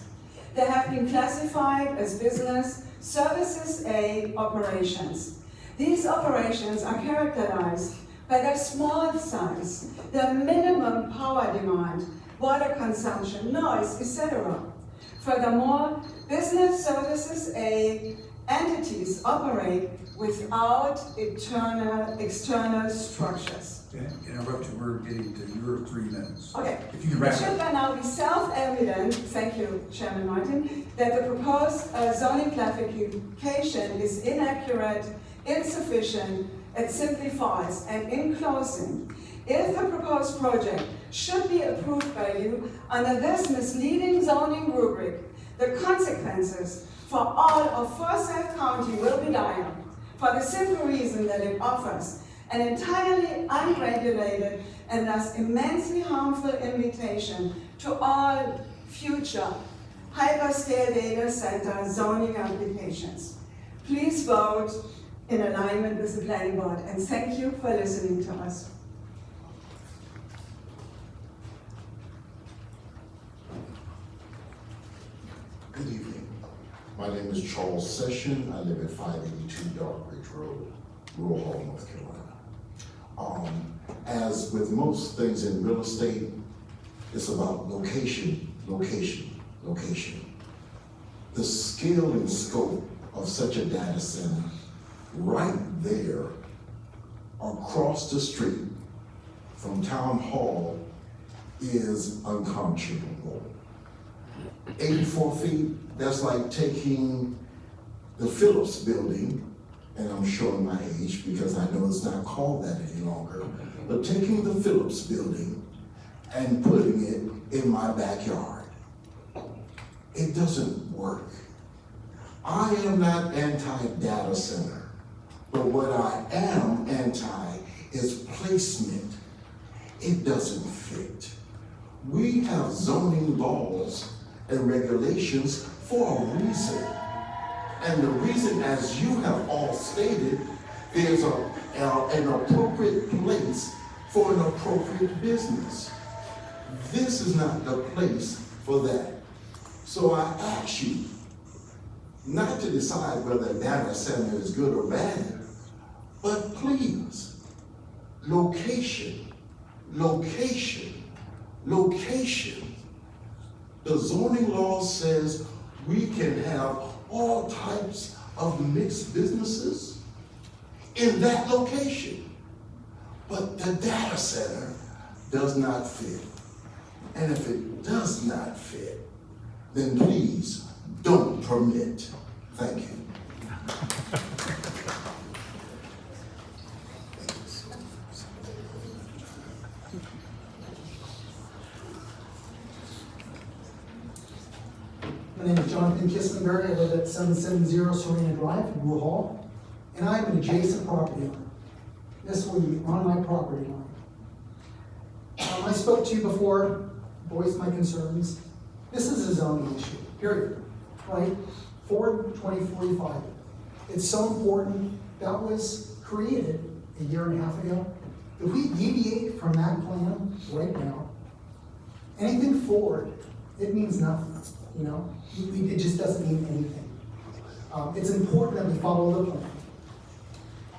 They have been classified as business Services A operations. These operations are characterized by their small size, their minimum power demand, water consumption, noise, etc. Furthermore, business Services A entities operate without external structures. Okay, interrupt you, we're getting to your 3 minutes. Okay. If you can It wrap should up. by now be self-evident, thank you, Chairman Martin, that the proposed zoning classification is inaccurate, insufficient, and simply false. And in closing, if the proposed project should be approved by you under this misleading zoning rubric, the consequences for all of Forsyth County will be dire, for the simple reason that it offers an entirely unregulated and thus immensely harmful invitation to all future hyperscale data center zoning applications. Please vote in alignment with the Planning Board, and thank you for listening to us. Good evening. My name is Charles Session. I live at 582 Dark Ridge Road, Rural Hall, North Carolina. As with most things in real estate, it's about location, location, location. The scale and scope of such a data center right there across the street from Town Hall is unconscionable. 84 feet, that's like taking the Phillips building, and I'm showing my age because I know it's not called that any longer, but taking the Phillips building and putting it in my backyard. It doesn't work. I am not anti-data center, but what I am anti is placement. It doesn't fit. We have zoning laws and regulations for a reason. And the reason, as you have all stated, there's an appropriate place for an appropriate business. This is not the place for that. So I ask you not to decide whether a data center is good or bad, but please, location, location, location. The zoning law says we can have all types of mixed businesses in that location, but the data center does not fit. And if it does not fit, then please don't permit. Thank you. My name is Jonathan Kissenberry. I live at 770 Serena Drive in Rural Hall, and I'm an adjacent property owner. This will be on my property line. I spoke to you before, voiced my concerns. This is a zoning issue, period, right? Forward 2045. It's so important. That was created a year and a half ago. If we deviate from that plan right now, anything forward, it means nothing, you know? It just doesn't mean anything. It's important that we follow the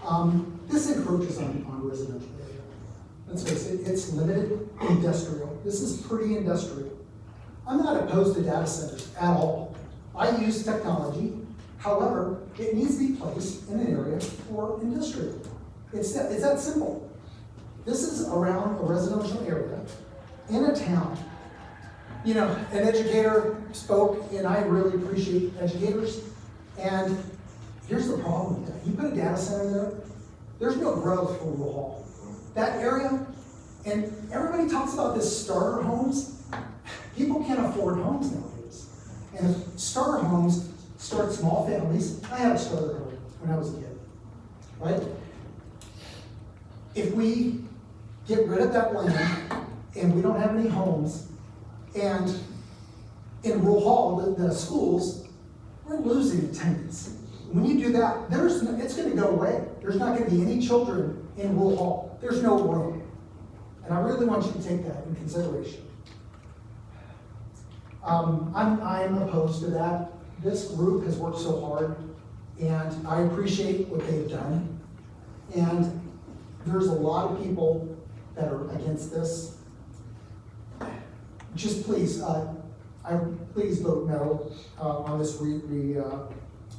plan. This encroaches on residential area. Let's face it, it's limited industrial. This is pretty industrial. I'm not opposed to data centers at all. I use technology. However, it needs to be placed in an area for industrial. It's that simple. This is around a residential area in a town. You know, an educator spoke, and I really appreciate educators. And here's the problem with that. You put a data center there, there's no growth for Rural Hall. That area, and everybody talks about this starter homes. People can't afford homes nowadays. And if starter homes start small families, I had a starter home when I was a kid, right? If we get rid of that land and we don't have any homes, and in Rural Hall, the schools, we're losing attendance. When you do that, it's going to go away. There's not going to be any children in Rural Hall. There's no room. And I really want you to take that in consideration. I'm opposed to that. This group has worked so hard, and I appreciate what they've done. And there's a lot of people that are against this. Just please, please vote no on this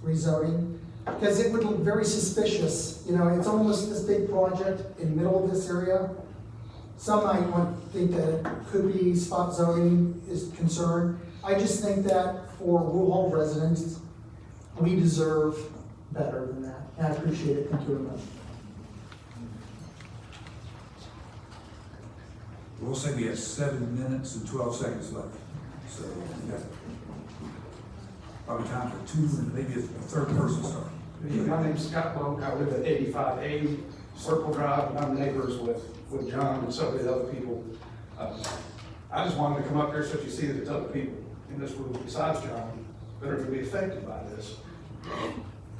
rezoning, because it would look very suspicious. You know, it's almost this big project in the middle of this area. Some might think that it could be spot zoning is concerned. I just think that for Rural Hall residents, we deserve better than that. And I appreciate it. Thank you very much. We'll say we have 7 minutes and 12 seconds left. So, yeah. Probably time for 2 and maybe a third person start. My name's Scott Lowe. I live at 8580 Circle Drive, and I'm neighbors with John and some of the other people. I just wanted to come up here so that you see that there's other people in this room besides John that are going to be affected by this.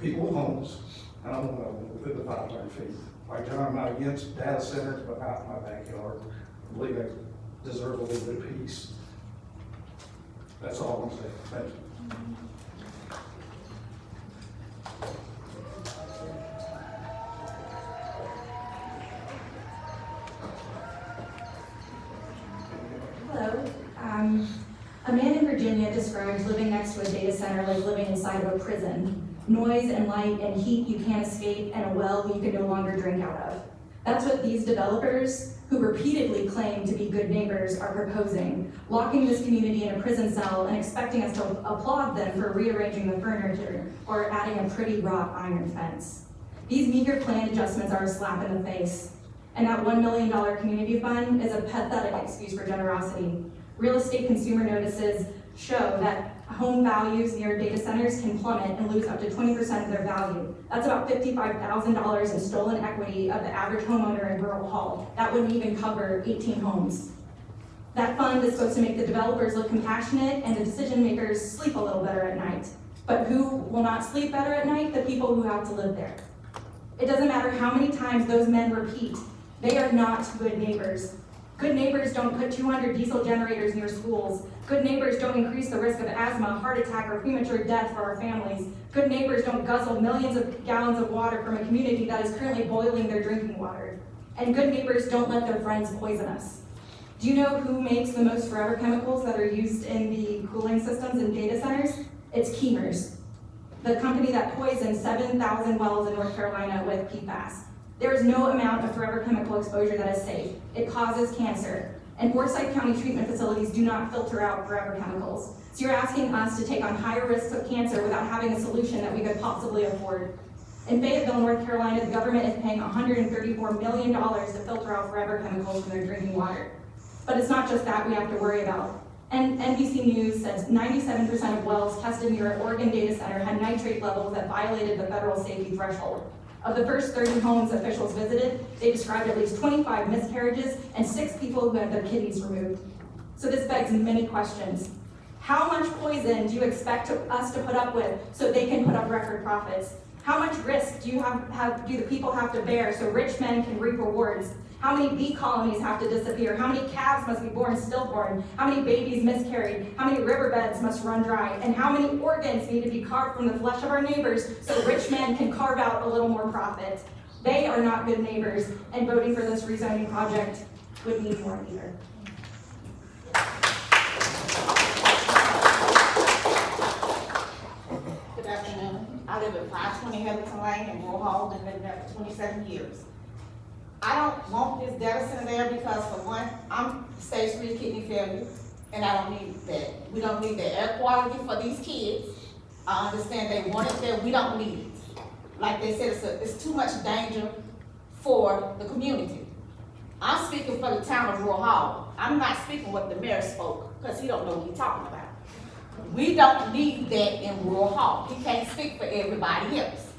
People with homes, and I'm one of them within the 500 feet. Like John, I'm not against data centers, but not in my backyard. I believe they deserve a little bit of peace. That's all I want to say. Thank you. Hello. A man in Virginia describes living next to a data center like living inside of a prison. Noise and light and heat you can't escape, and a well you can no longer drink out of. That's what these developers, who repeatedly claim to be good neighbors, are proposing, locking this community in a prison cell and expecting us to applaud them for rearranging the furniture or adding a pretty wrought iron fence. These meager plan adjustments are a slap in the face. And that $1 million community fund is a pathetic excuse for generosity. Real estate consumer notices show that home values near data centers can plummet and lose up to 20% of their value. That's about $55,000 in stolen equity of the average homeowner in Rural Hall. That wouldn't even cover 18 homes. That fund is supposed to make the developers look compassionate and the decision makers sleep a little better at night. But who will not sleep better at night? The people who have to live there. It doesn't matter how many times those men repeat, they are not good neighbors. Good neighbors don't put 200 diesel generators near schools. Good neighbors don't increase the risk of asthma, heart attack, or premature death for our families. Good neighbors don't guzzle millions of gallons of water from a community that is currently boiling their drinking water. And good neighbors don't let their friends poison us. Do you know who makes the most forever chemicals that are used in the cooling systems in data centers? It's Cheemers, the company that poisoned 7,000 wells in North Carolina with PFAS. There is no amount of forever chemical exposure that is safe. It causes cancer. And Forsyth County treatment facilities do not filter out forever chemicals. So you're asking us to take on higher risks of cancer without having a solution that we could possibly afford. In Fayetteville, North Carolina, the government is paying $134 million to filter out forever chemicals from their drinking water. But it's not just that we have to worry about. And NBC News says 97% of wells tested near an Oregon data center had nitrate levels that violated the federal safety threshold. Of the first 30 homes officials visited, they described at least 25 miscarriages and 6 people who had their kidneys removed. So this begs many questions. How much poison do you expect us to put up with so they can put up record profits? How much risk do the people have to bear so rich men can reap rewards? How many bee colonies have to disappear? How many calves must be born stillborn? How many babies miscarried? How many riverbeds must run dry? And how many organs need to be carved from the flesh of our neighbors so rich men can carve out a little more profit? They are not good neighbors, and voting for this rezoning project would mean more either. Good afternoon. I live at 520 Heatherton Lane in Moore Hall, and lived there for 27 years. I don't want this data center there because, for one, I'm stage 3 kidney failure, and I don't need that. We don't need the air quality for these kids. I understand they want it there. We don't need it. Like they said, it's too much danger for the community. I'm speaking for the town of Rural Hall. I'm not speaking what the mayor spoke, because he don't know what he's talking about. We don't need that in Rural Hall. He can't speak for everybody else.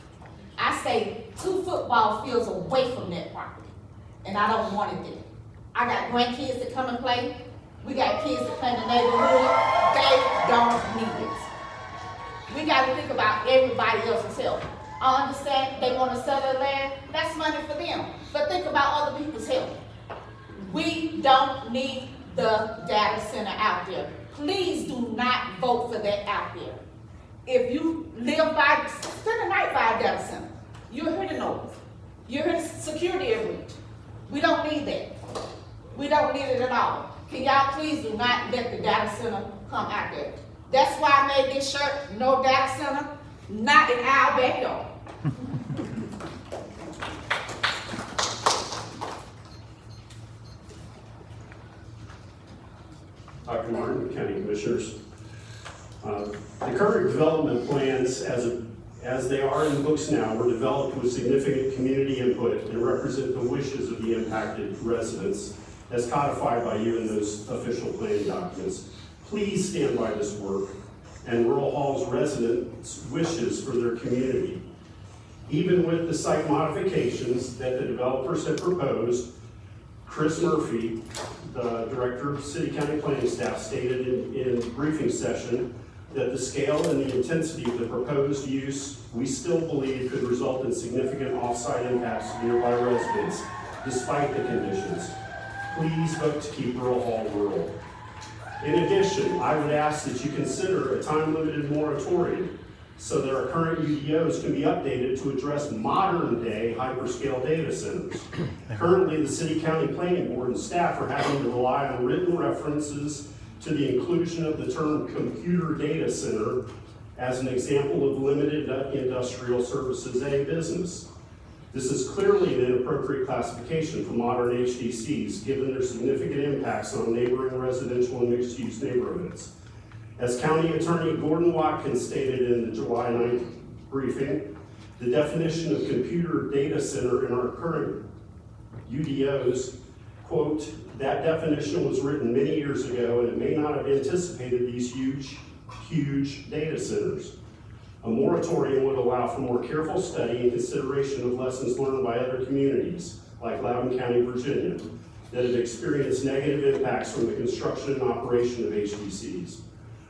I stay 2 football fields away from that property, and I don't want it there. I got grandkids that come and play. We got kids that play in the neighborhood. They don't need it. We got to think about everybody else's health. I understand they want to sell their land. That's money for them. But think about other people's health. We don't need the data center out there. Please do not vote for that out there. If you live by, spend the night by a data center. You'll hear the noise. You'll hear the security breach. We don't need that. We don't need it at all. Can y'all please do not let the data center come out there? That's why I made this shirt, no data center, not in our backyard. Dr. Martin, County Commissioners. The current development plans, as they are in the books now, were developed with significant community input and represent the wishes of the impacted residents as codified by you in those official planning documents. Please stand by this work and Rural Hall's residents' wishes for their community. Even with the site modifications that the developers have proposed, Chris Murphy, the Director of City County Planning Staff, stated in briefing session that the scale and the intensity of the proposed use, we still believe could result in significant off-site impacts to nearby residents, despite the conditions. Please vote to keep Rural Hall rural. In addition, I would ask that you consider a time-limited moratorium so that our current UDOs can be updated to address modern-day hyperscale data centers. Currently, the City County Planning Board and staff are having to rely on written references to the inclusion of the term computer data center as an example of limited industrial services A business. This is clearly an inappropriate classification for modern HDCs, given their significant impacts on neighboring residential and mixed-use neighborhoods. As County Attorney Gordon Watkins stated in the July 9th briefing, the definition of computer data center in our current UDOs, quote, that definition was written many years ago and it may not have anticipated these huge data centers. A moratorium would allow for more careful study and consideration of lessons learned by other communities, like Loudoun County, Virginia, that have experienced negative impacts from the construction and operation of HDCs.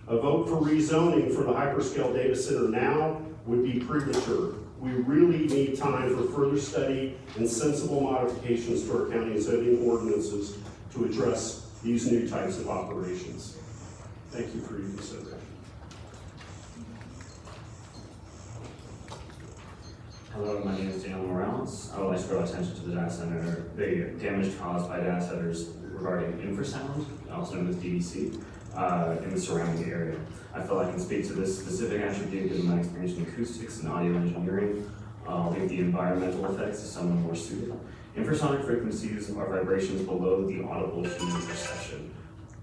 A vote for rezoning for the hyperscale data center now would be premature. We really need time for further study and sensible modifications to our county zoning ordinances to address these new types of operations. Thank you for your consideration. Hello, my name is Daniel Morales. I would like to draw attention to the data center, the damage caused by data centers regarding infrasound, also known as DVC, in the surrounding area. I feel I can speak to this specific attribute given my experience in acoustics and audio engineering. I'll leave the environmental effects to someone more suited. Infrasonic frequencies are vibrations below the audible human perception.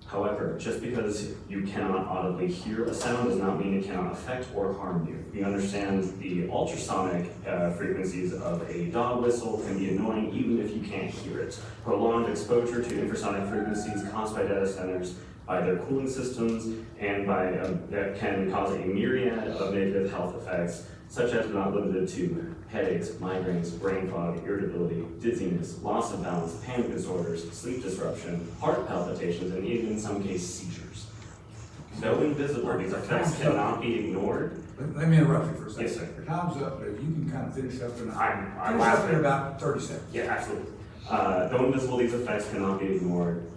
However, just because you cannot audibly hear a sound does not mean it cannot affect or harm you. You understand the ultrasonic frequencies of a dog whistle can be annoying even if you can't hear it. Prolonged exposure to infrasonic frequencies caused by data centers by their cooling systems and by that can cause a myriad of negative health effects, such as but not limited to headaches, migraines, brain fog, irritability, dizziness, loss of balance, panic disorders, sleep disruption, heart palpitations, and even in some cases seizures. Though invisible, these effects cannot be ignored. Let me interrupt you for a second. Yes, sir. Your time's up, but if you can kind of finish up in I'm about 30 seconds. Yeah, absolutely. Though invisible, these effects cannot be ignored.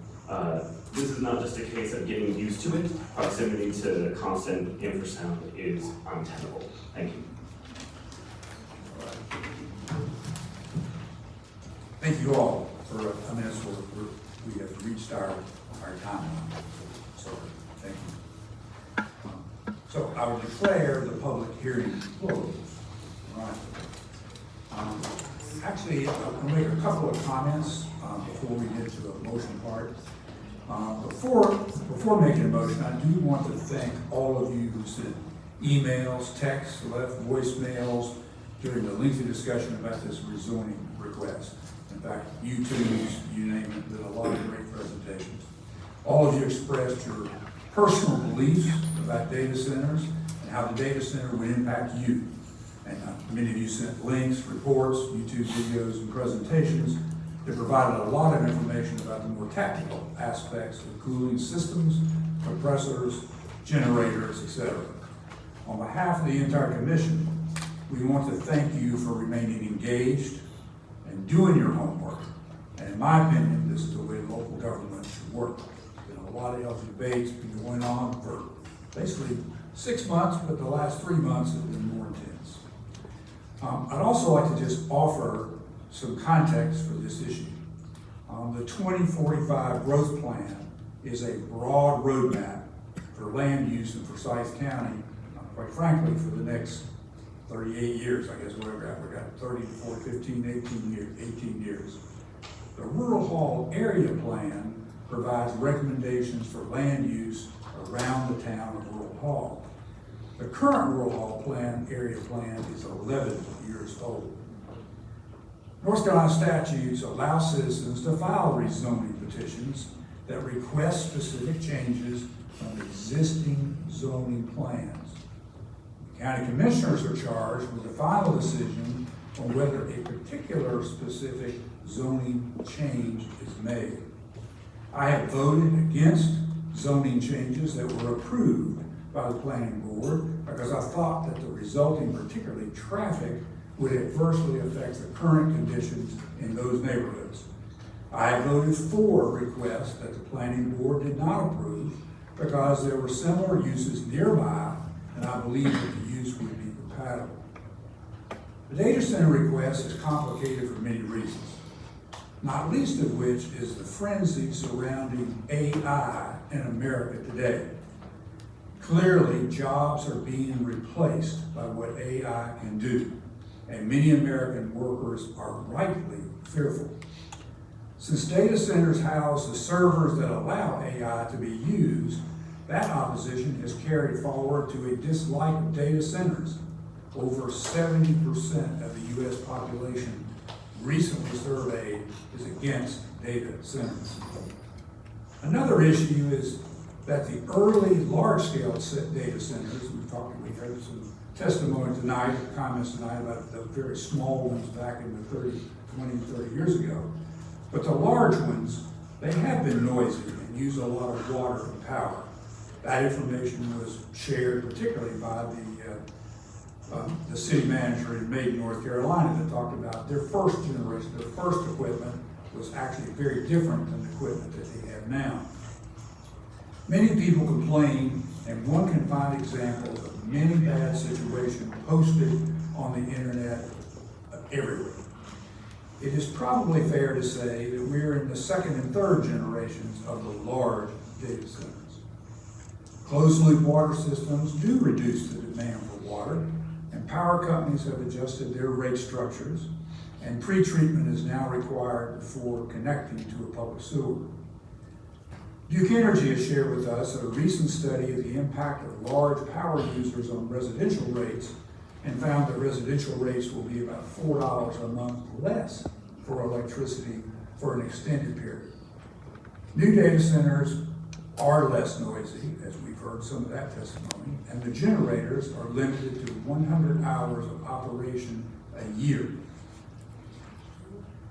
This is not just a case of getting used to it. Proximity to constant infrasound is untenable. Thank you. Thank you all for, we have reached our time. So, thank you. So I will declare the public hearing closed. All right. Actually, I'll make a couple of comments before we get to the motion part. Before making a motion, I do want to thank all of you who sent emails, texts, left voicemails during the lengthy discussion about this rezoning request. In fact, YouTubes, you name it, did a lot of great presentations. All of you expressed your personal beliefs about data centers and how the data center would impact you. And many of you sent links, reports, YouTube videos, and presentations that provided a lot of information about the more tactical aspects of cooling systems, compressors, generators, etc. On behalf of the entire commission, we want to thank you for remaining engaged and doing your homework. And in my opinion, this is the way local government should work. There's been a lot of healthy debates been going on for basically 6 months, but the last 3 months have been more intense. I'd also like to just offer some context for this issue. The 2045 growth plan is a broad roadmap for land use in Forsyth County, quite frankly, for the next 38 years, I guess, whatever we got 30, 40, 15, 18 years. The Rural Hall Area Plan provides recommendations for land use around the town of Rural Hall. The current Rural Hall area plan is 11 years old. North Carolina statutes allow citizens to file rezoning petitions that request specific changes from existing zoning plans. County commissioners are charged with the final decision on whether a particular specific zoning change is made. I have voted against zoning changes that were approved by the planning board because I thought that the resulting, particularly traffic, would adversely affect the current conditions in those neighborhoods. I have voted for requests that the planning board did not approve because there were similar uses nearby and I believe that the use would be compatible. The data center request is complicated for many reasons, not least of which is the frenzy surrounding AI in America today. Clearly, jobs are being replaced by what AI can do, and many American workers are rightly fearful. Since data centers house the servers that allow AI to be used, that opposition has carried forward to a dislike of data centers. Over 70% of the U.S. population recently surveyed is against data centers. Another issue is that the early large-scale data centers, we heard some testimony tonight, comments tonight about the very small ones back in the 20, 30 years ago. But the large ones, they have been noisy and use a lot of water and power. That information was shared particularly by the city manager in Macon, North Carolina, that talked about their first generation, their first equipment was actually very different than the equipment that they have now. Many people complain, and one can find examples of many bad situations posted on the internet everywhere. It is probably fair to say that we're in the second and third generations of the large data centers. Closed-loop water systems do reduce the demand for water, and power companies have adjusted their rate structures, and pretreatment is now required before connecting to a public sewer. Duke Energy has shared with us a recent study of the impact of large power users on residential rates, and found that residential rates will be about $4 a month less for electricity for an extended period. New data centers are less noisy, as we've heard some of that testimony, and the generators are limited to 100 hours of operation a year.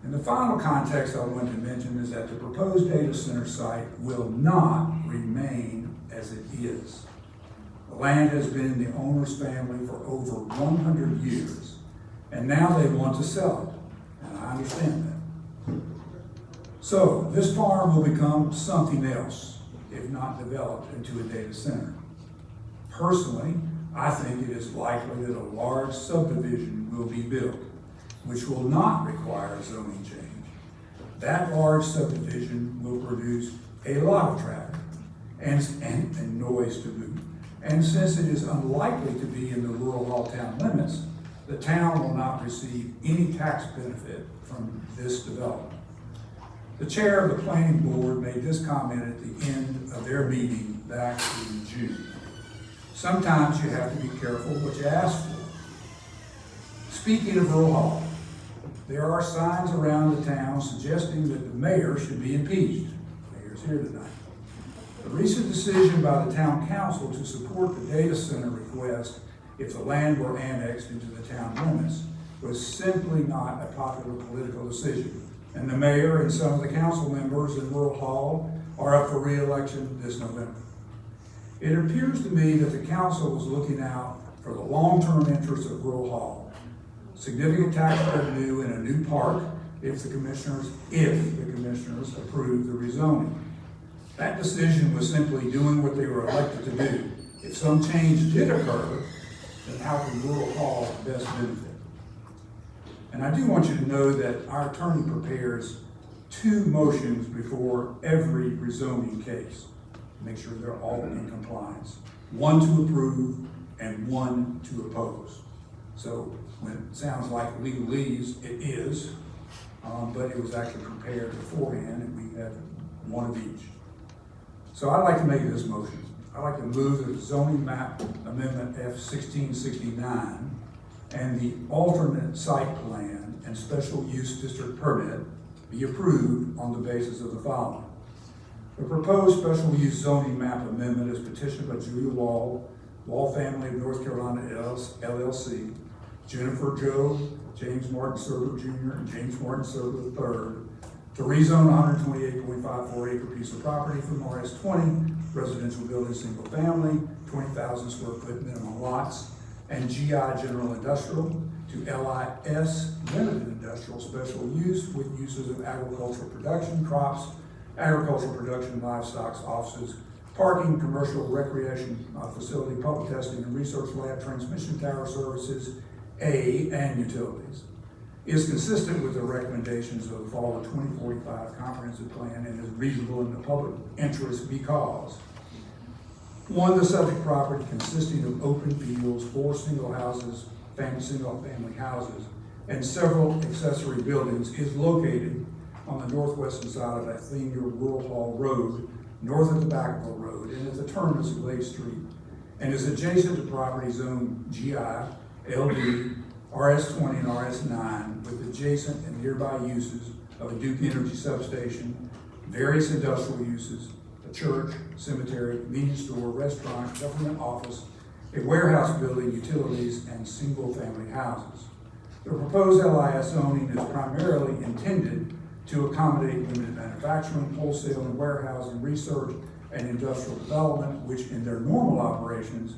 And the final context I want to mention is that the proposed data center site will not remain as it is. The land has been in the owner's family for over 100 years, and now they want to sell it, and I understand that. So this farm will become something else, if not developed into a data center. Personally, I think it is likely that a large subdivision will be built, which will not require a zoning change. That large subdivision will produce a lot of traffic and noise to boot. And since it is unlikely to be in the rural hall town limits, the town will not receive any tax benefit from this development. The chair of the planning board made this comment at the end of their meeting back in June. Sometimes you have to be careful what you ask for. Speaking of rural hall, there are signs around the town suggesting that the mayor should be impeached. The mayor's here tonight. The recent decision by the town council to support the data center request if the land were annexed into the town limits was simply not a popular political decision. And the mayor and some of the council members in Rural Hall are up for re-election this November. It appears to me that the council was looking out for the long-term interests of Rural Hall. Significant tax revenue in a new park if the commissioners approve the rezoning. That decision was simply doing what they were elected to do. If some change did occur, then how can Rural Hall best benefit? And I do want you to know that our attorney prepares 2 motions before every rezoning case to make sure they're all in compliance. 1 to approve and 1 to oppose. So when it sounds like legalese, it is, but it was actually prepared beforehand, and we have 1 of each. So I'd like to make this motion. I'd like to move the zoning map amendment F-1669 and the alternate site plan and special use district permit be approved on the basis of the following. The proposed special use zoning map amendment is petitioned by Julia Wall Family of North Carolina LLC, Jennifer Joe, James Martin Serber Jr., and James Martin Serber III, to rezone a 128.54 acre piece of property from RS20, residential building, single family, 20,000 square foot minimum lots, and GI general industrial to LIS limited industrial special use with uses of agricultural production, crops, agricultural production, livestock, offices, parking, commercial, recreation facility, public testing and research lab, transmission tower services, and utilities. Is consistent with the recommendations of the Fall of 2045 Comprehensive Plan and is reasonable in the public interest because 1, the subject property consisting of open fields, 4 single family houses, and several accessory buildings is located on the northwestern side of Athenia Rural Hall Road, north of the Backville Road, and at the terminus of Lake Street, and is adjacent to property zone GI, LD, RS20 and RS9 with adjacent and nearby uses of a Duke Energy substation, various industrial uses, a church, cemetery, convenience store, restaurant, government office, a warehouse building, utilities, and single-family houses. The proposed LIS zoning is primarily intended to accommodate limited manufacturing, wholesale and warehousing, research, and industrial development, which in their normal operations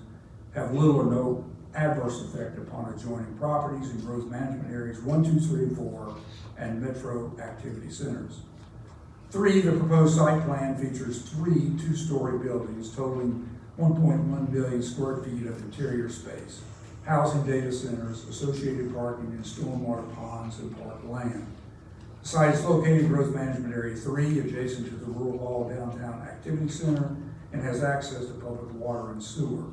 have little or no adverse effect upon adjoining properties and growth management areas 1, 2, 3, and 4 and metro activity centers. 3, the proposed site plan features 3 two-story buildings totaling 1.1 billion square feet of interior space, housing data centers, associated parking, and stormwater ponds and park land. The site is located in Growth Management Area 3, adjacent to the Rural Hall Downtown Activity Center, and has access to public water and sewer.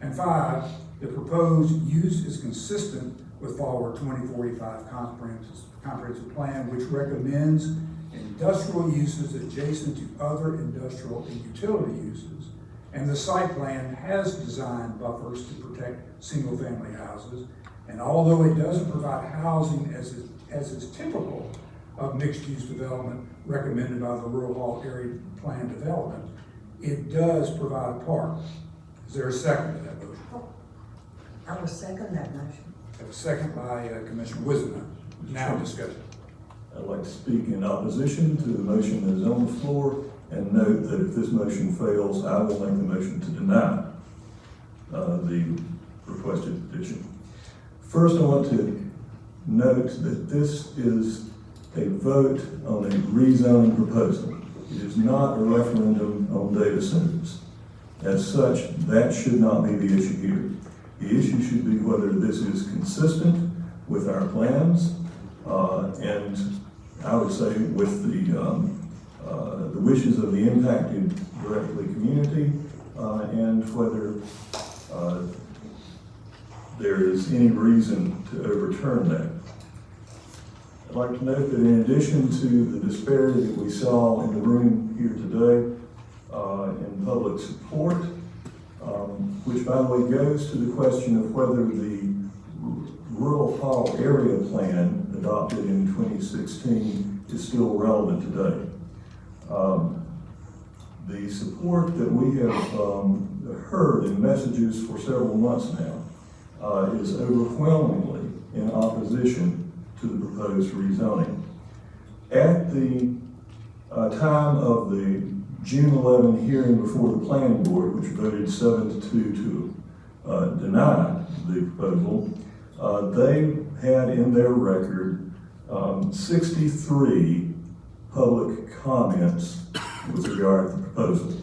And 5, the proposed use is consistent with Forward 2045 comprehensive plan, which recommends industrial uses adjacent to other industrial and utility uses. And the site plan has design buffers to protect single-family houses. And although it doesn't provide housing as is typical of mixed-use development recommended by the Rural Hall Area Plan Development, it does provide a park. Is there a second to that motion? I will second that motion. A second by Commissioner Wiseman. Now discussion. I'd like to speak in opposition to the motion that is on the floor and note that if this motion fails, I will make the motion to deny the requested petition. First, I want to note that this is a vote on a rezoning proposal. It is not a referendum on data centers. As such, that should not be the issue here. The issue should be whether this is consistent with our plans, and I would say with the wishes of the impacted directly community, and whether there is any reason to overturn that. I'd like to note that in addition to the disparity that we saw in the room here today in public support, which by the way goes to the question of whether the Rural Hall Area Plan adopted in 2016 is still relevant today. The support that we have heard in messages for several months now is overwhelmingly in opposition to the proposed rezoning. At the time of the June 11 hearing before the Planning Board, which voted 7-2 to deny the proposal, they had in their record 63 public comments with regard to the proposal.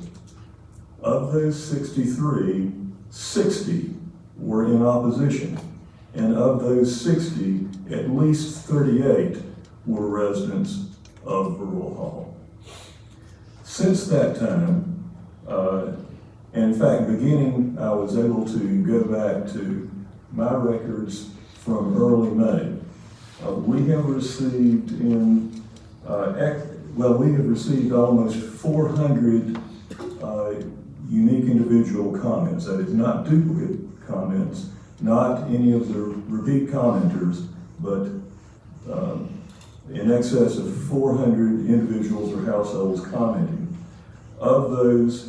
Of those 63, 60 were in opposition. And of those 60, at least 38 were residents of Rural Hall. Since that time, and in fact, beginning, I was able to go back to my records from early May. We have received almost 400 unique individual comments. That is not duplicate comments, not any of the repeat commenters, but in excess of 400 individuals or households commenting. Of those,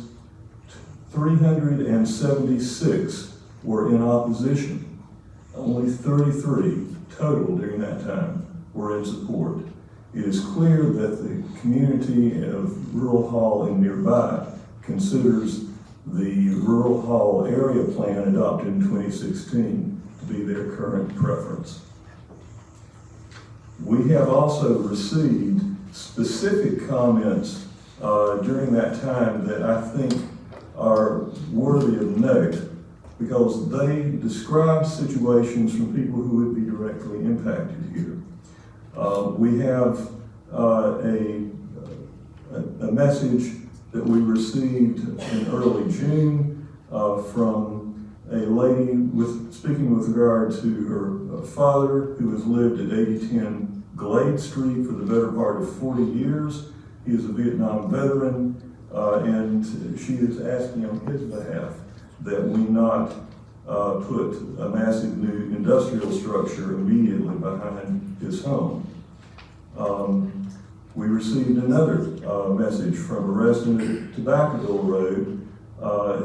376 were in opposition. Only 33 total during that time were in support. It is clear that the community of Rural Hall and nearby considers the Rural Hall Area Plan adopted in 2016 to be their current preference. We have also received specific comments during that time that I think are worthy of note because they describe situations from people who would be directly impacted here. We have a message that we received in early June from a lady speaking with regard to her father who has lived at 8010 Glade Street for the better part of 40 years. He is a Vietnam veteran, and she is asking on his behalf that we not put a massive new industrial structure immediately behind his home. We received another message from a resident at Tobaccoville Road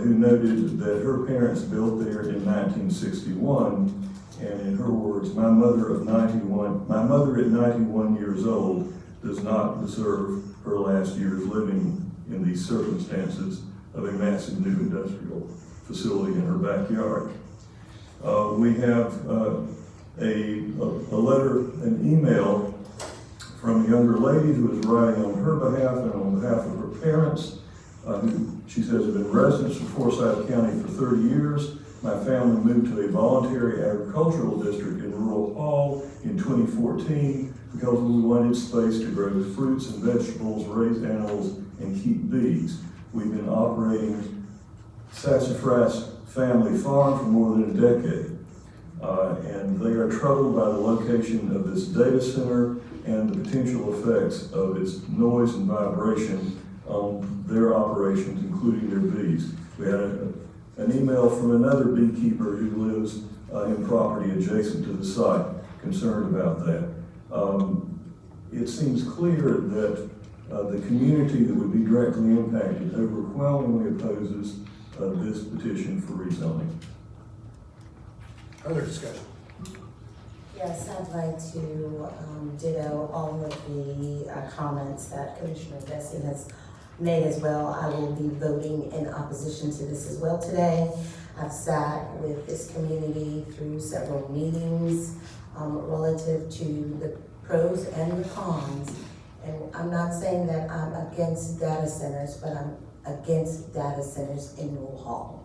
who noted that her parents built there in 1961, and in her words, my mother at 91 years old does not deserve her last years living in these circumstances of a massive new industrial facility in her backyard. We have a letter, an email from a younger lady who is writing on her behalf and on behalf of her parents, who she says have been residents of Forsyth County for 30 years. My family moved to a voluntary agricultural district in Rural Hall in 2014 because we wanted space to grow fruits and vegetables, raise animals, and keep bees. We've been operating Sassafras Family Farm for more than a decade. And they are troubled by the location of this data center and the potential effects of its noise and vibration on their operations, including their bees. We had an email from another beekeeper who lives in property adjacent to the site, concerned about that. It seems clear that the community that would be directly impacted overwhelmingly opposes this petition for rezoning. Other discussion? Yes, I'd like to ditto all of the comments that Commissioner Bessie has made as well. I will be voting in opposition to this as well today. I've sat with this community through several meetings relative to the pros and the cons. And I'm not saying that I'm against data centers, but I'm against data centers in Rural Hall.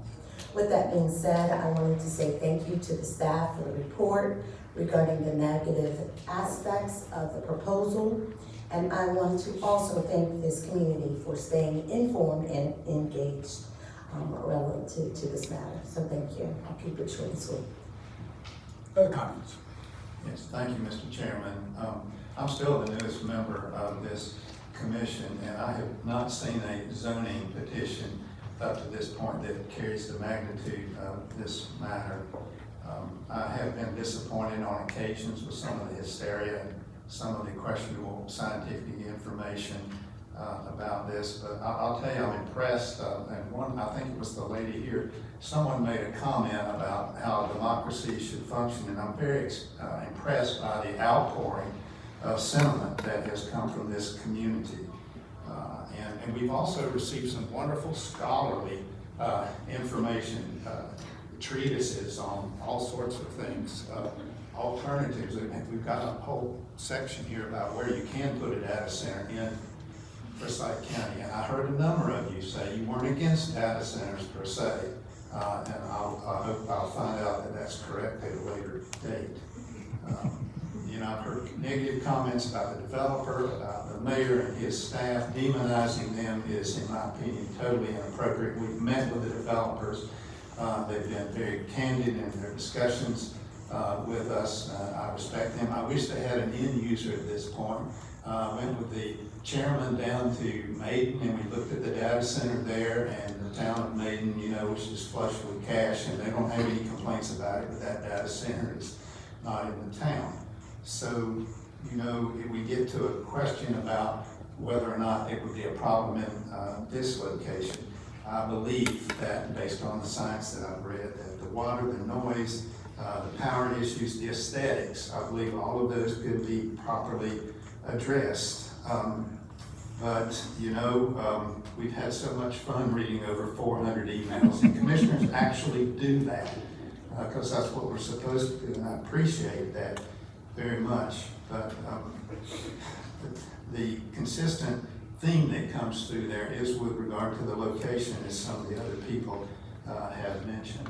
With that being said, I wanted to say thank you to the staff for the report regarding the negative aspects of the proposal. And I want to also thank this community for staying informed and engaged relative to this matter. So thank you. I'll keep it short and sweet. Other comments? Yes, thank you, Mr. Chairman. I'm still the newest member of this commission, and I have not seen a zoning petition up to this point that carries the magnitude of this matter. I have been disappointed on occasions with some of the hysteria and some of the questionable scientific information about this, but I'll tell you, I'm impressed. And one, I think it was the lady here, someone made a comment about how democracy should function, and I'm very impressed by the outpouring of sentiment that has come from this community. And we've also received some wonderful scholarly information, treatises on all sorts of things, alternatives. And we've got a whole section here about where you can put a data center in Forsyth County. And I heard a number of you say you weren't against data centers per se. And I hope I'll find out that that's correct at a later date. You know, I've heard negative comments about the developer, about the mayor and his staff. Demonizing them is, in my opinion, totally inappropriate. We've met with the developers. They've been very candid in their discussions with us. I respect them. I wish they had an end user at this point. Went with the chairman down to Maiden, and we looked at the data center there, and the town of Maiden, you know, which is flush with cash, and they don't have any complaints about it, but that data center is not in the town. So, you know, if we get to a question about whether or not it would be a problem in this location, I believe that, based on the science that I've read, that the water, the noise, the power issues, the aesthetics, I believe all of those could be properly addressed. But, you know, we've had so much fun reading over 400 emails, and commissioners actually do that because that's what we're supposed to do, and I appreciate that very much. But the consistent theme that comes through there is with regard to the location, as some of the other people have mentioned.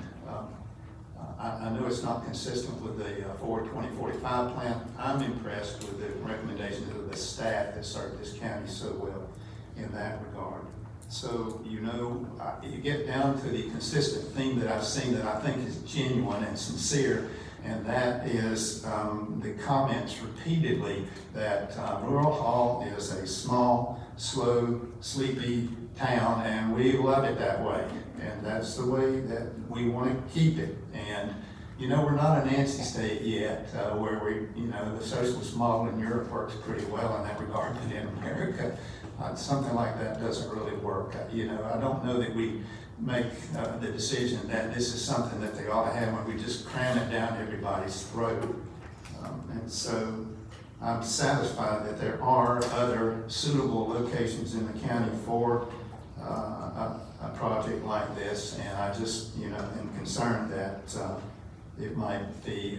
I know it's not consistent with the Forward 2045 plan. I'm impressed with the recommendations of the staff that served this county so well in that regard. So, you know, you get down to the consistent theme that I've seen that I think is genuine and sincere, and that is the comments repeatedly that Rural Hall is a small, slow, sleepy town, and we love it that way. And that's the way that we want to keep it. And, you know, we're not a Nancy state yet, where we, you know, the socialist model in Europe works pretty well in that regard, but in America, something like that doesn't really work. You know, I don't know that we make the decision that this is something that they ought to have when we just cram it down everybody's throat. And so I'm satisfied that there are other suitable locations in the county for a project like this, and I just, you know, am concerned that it might be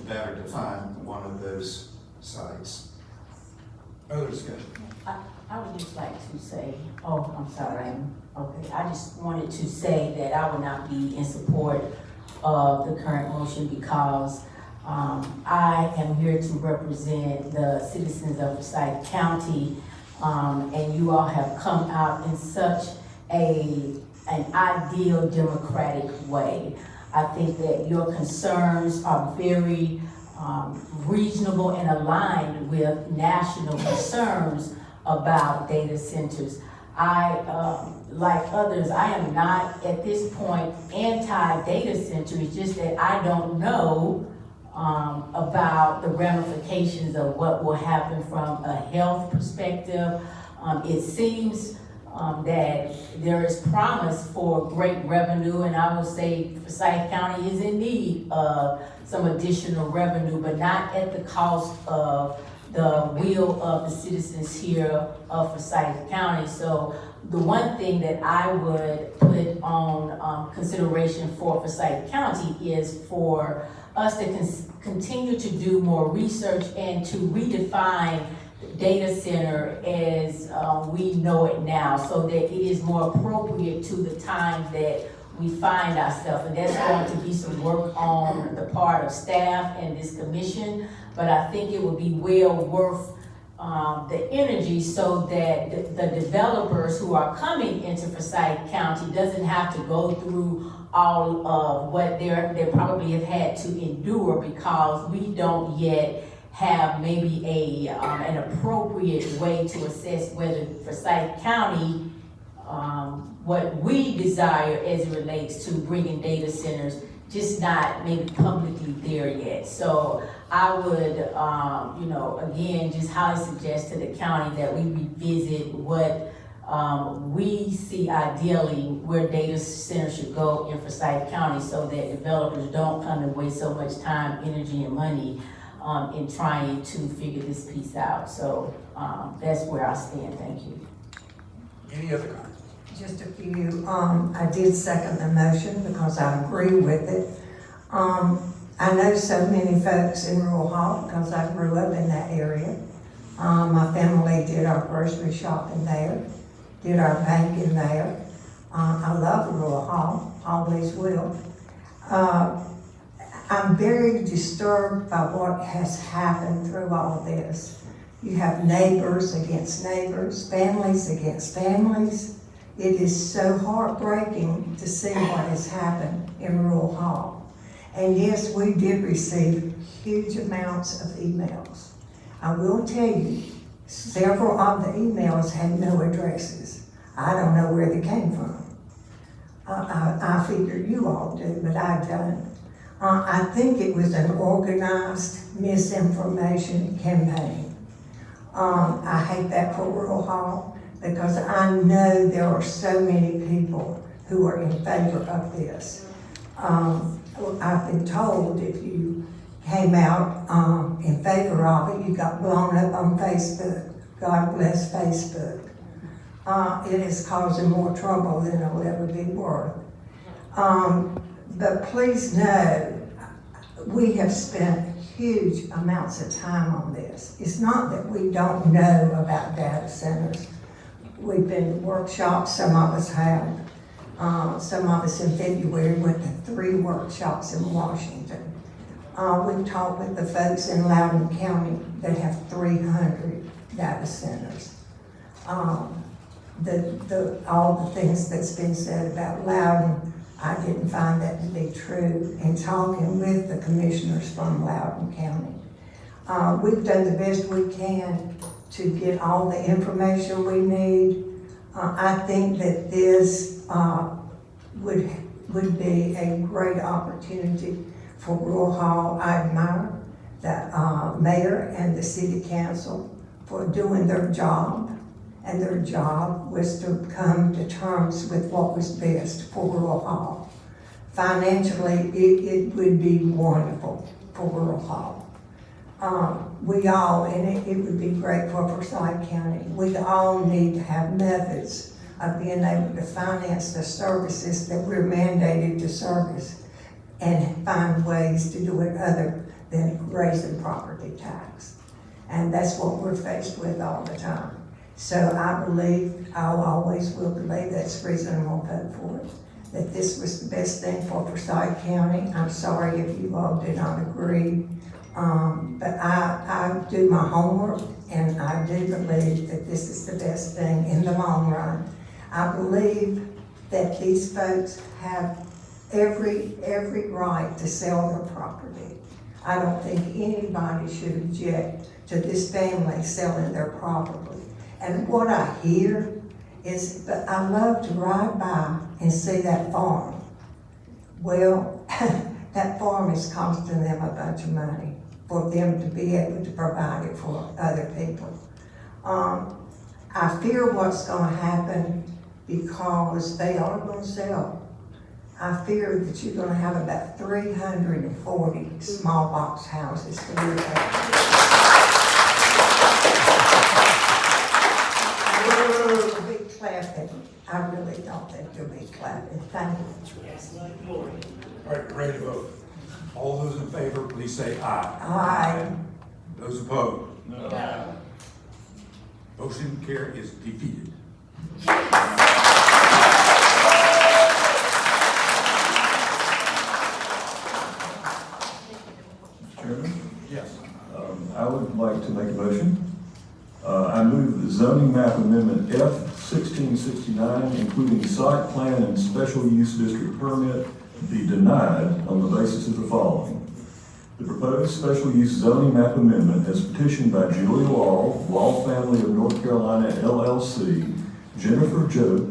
better to find one of those sites. Other discussion? I would just like to say, oh, I'm sorry, okay, I just wanted to say that I would not be in support of the current motion because I am here to represent the citizens of Forsyth County, and you all have come out in such an ideal democratic way. I think that your concerns are very reasonable and aligned with national concerns about data centers. Like others, I am not at this point anti-data center. It's just that I don't know about the ramifications of what will happen from a health perspective. It seems that there is promise for great revenue, and I will say Forsyth County is in need of some additional revenue, but not at the cost of the will of the citizens here of Forsyth County. So the one thing that I would put on consideration for Forsyth County is for us to continue to do more research and to redefine data center as we know it now, so that it is more appropriate to the times that we find ourselves. And that's going to be some work on the part of staff and this commission, but I think it would be well worth the energy so that the developers who are coming into Forsyth County doesn't have to go through all of what they probably have had to endure, because we don't yet have maybe an appropriate way to assess whether Forsyth County, what we desire as it relates to bringing data centers, just not maybe publicly there yet. So I would, again, just highly suggest to the county that we revisit what we see ideally where data centers should go in Forsyth County, so that developers don't come and waste so much time, energy, and money in trying to figure this piece out. So that's where I stand. Thank you. Any other comments? Just a few. I did second the motion because I agree with it. I know so many folks in Rural Hall because I grew up in that area. My family did our grocery shopping there, did our banking there. I love Rural Hall, always will. I'm very disturbed by what has happened through all of this. You have neighbors against neighbors, families against families. It is so heartbreaking to see what has happened in Rural Hall. And yes, we did receive huge amounts of emails. I will tell you, several of the emails had no addresses. I don't know where they came from. I figure you all do, but I don't. I think it was an organized misinformation campaign. I hate that for Rural Hall, because I know there are so many people who are in favor of this. I've been told if you came out in favor of it, you got blown up on Facebook. God bless Facebook. It is causing more trouble than it'll ever be worth. But please know, we have spent huge amounts of time on this. It's not that we don't know about data centers. We've been to workshops, some of us have. Some of us in February went to 3 workshops in Washington. We've talked with the folks in Loudoun County that have 300 data centers. All the things that's been said about Loudoun, I didn't find that to be true in talking with the commissioners from Loudoun County. We've done the best we can to get all the information we need. I think that this would be a great opportunity for Rural Hall. I admire the mayor and the city council for doing their job. And their job was to come to terms with what was best for Rural Hall. Financially, it would be wonderful for Rural Hall. We all, and it would be great for Forsyth County, we all need to have methods of being able to finance the services that we're mandated to service and find ways to do it other than raising property tax. And that's what we're faced with all the time. So I always will believe, that's the reason I'm gonna vote for it, that this was the best thing for Forsyth County. I'm sorry if you all do not agree, but I do my homework, and I do believe that this is the best thing in the long run. I believe that these folks have every right to sell their property. I don't think anybody should object to this family selling their property. And what I hear is, but I love to ride by and see that farm. Well, that farm is costing them a bunch of money for them to be able to provide it for other people. I fear what's gonna happen because they are gonna sell. I fear that you're gonna have about 340 small box houses to live in. They'll be clapping. I really don't think they'll be clapping. Thank you. All right, ready to vote. All those in favor, please say aye. Aye. Those opposed? No. Motion carry is defeated. Chairman? Yes. I would like to make a motion. I move the zoning map amendment F 1669, including site plan and special use district permit, be denied on the basis of the following. The proposed special use zoning map amendment as petitioned by Julia Law Family of North Carolina LLC, Jennifer Joe,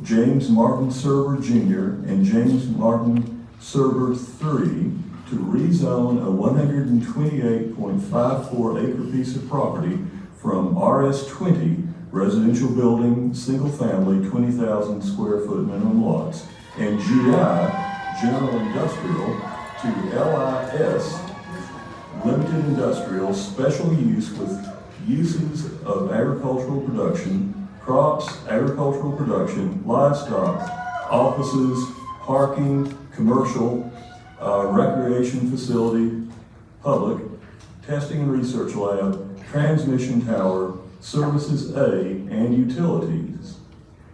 James Martin Serber Jr., and James Martin Serber III to rezone a 128.54 acre piece of property from RS20 residential building, single family, 20,000 square foot minimum lots, and GI, general industrial, to LIS, limited industrial, special use with uses of agricultural production, crops, agricultural production, livestock, offices, parking, commercial, recreation facility, public, testing and research lab, transmission tower, services A, and utilities,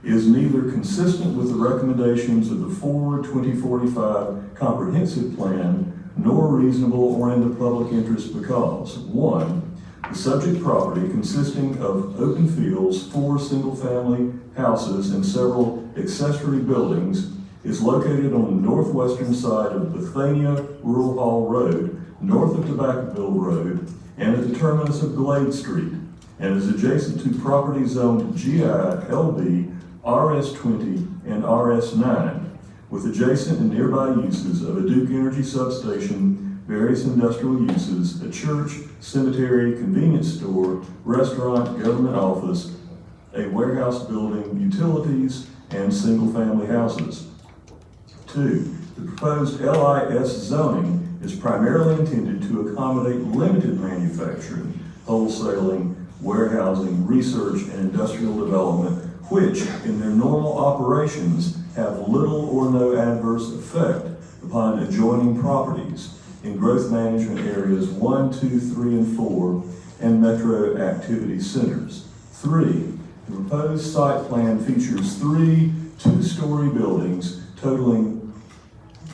is neither consistent with the recommendations of the Forward 2045 Comprehensive Plan, nor reasonable or in the public interest because, 1, the subject property consisting of open fields, 4 single-family houses, and several accessory buildings is located on the northwestern side of Bethania Rural Hall Road, north of Tobaccoville Road, and at the terminus of Glade Street, and is adjacent to property zoned GI, LB, RS20, and RS9, with adjacent and nearby uses of a Duke Energy substation, various industrial uses, a church, cemetery, convenience store, restaurant, government office, a warehouse building, utilities, and single-family houses. 2, the proposed LIS zoning is primarily intended to accommodate limited manufacturing, wholesaling, warehousing, research, and industrial development, which, in their normal operations, have little or no adverse effect upon adjoining properties in growth management areas 1, 2, 3, and 4, and metro activity centers. 3, the proposed site plan features 3 two-story buildings totaling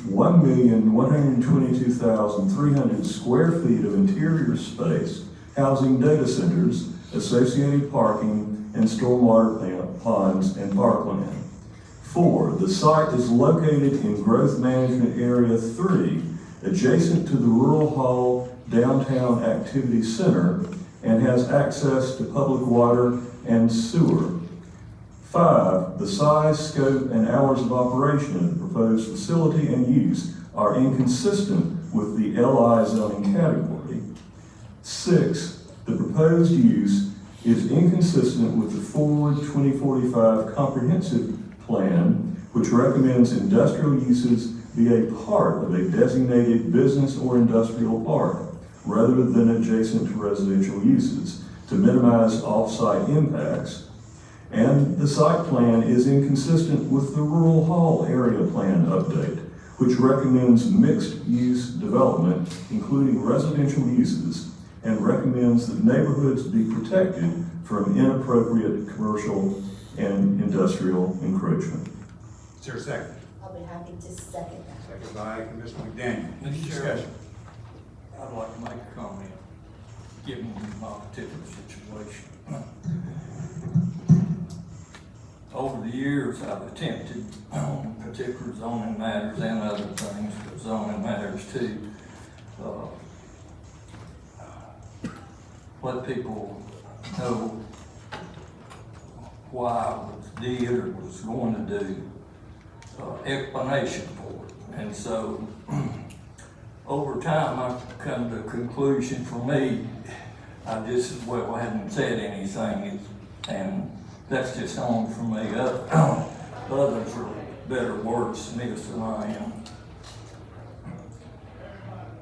1,122,300 square feet of interior space, housing data centers, associated parking, and stormwater ponds and parkland. 4, the site is located in Growth Management Area 3, adjacent to the Rural Hall Downtown Activity Center, and has access to public water and sewer. 5, the size, scope, and hours of operation of the proposed facility and use are inconsistent with the LI zoning category. 6, the proposed use is inconsistent with the Forward 2045 Comprehensive Plan, which recommends industrial uses be a part of a designated business or industrial park, rather than adjacent to residential uses, to minimize off-site impacts. And the site plan is inconsistent with the Rural Hall Area Plan update, which recommends mixed-use development, including residential uses, and recommends that neighborhoods be protected from inappropriate commercial and industrial encroachment. Is there a second? I'll be happy to second that. Second by Commissioner McDaniel. Any Mr. discussion? I'd like to make a comment, given my particular situation. Over the years, I've attempted on particular zoning matters and other things, but zoning matters too, let people know why I was did or was going to do, explanation for it. And so, over time, I've come to a conclusion for me, I just, well, I hadn't said anything, and that's just on for me. Others are better wordsmiths than I am.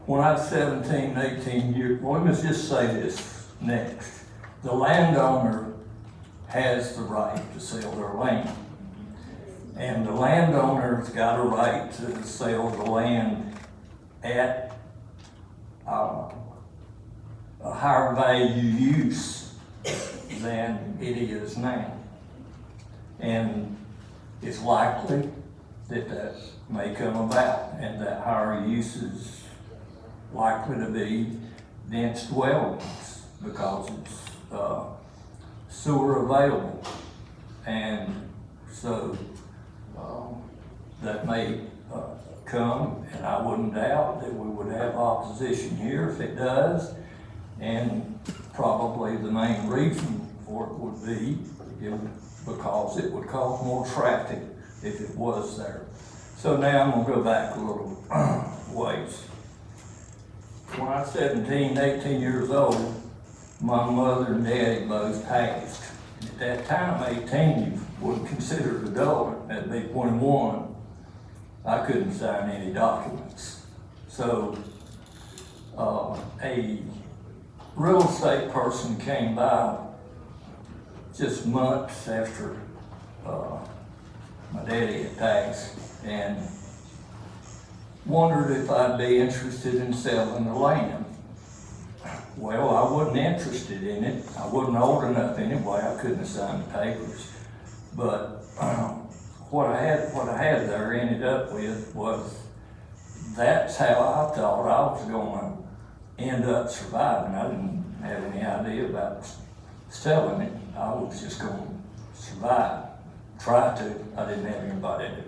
When I was 17, 18 years, well, let's just say this next. The landowner has the right to sell their land. And the landowner's got a right to sell the land at a higher value use than it is now. And it's likely that that may come about, and that higher use is likely to be dense dwellings because it's sewer available. And so that may come, and I wouldn't doubt that we would have opposition here if it does. And probably the main reason for it would be because it would cause more traffic if it was there. So now I'm gonna go back a little ways. When I was 17, 18 years old, my mother and daddy both passed. At that time, 18, you wouldn't consider an adult. At be 21, I couldn't sign any documents. So a real estate person came by just months after my daddy had passed and wondered if I'd be interested in selling the land. Well, I wasn't interested in it. I wasn't old enough anyway. I couldn't sign the papers. But what I had there ended up with was that's how I thought I was going to end up surviving. I didn't have any idea about selling it. I was just going to survive, try to. I didn't have anybody to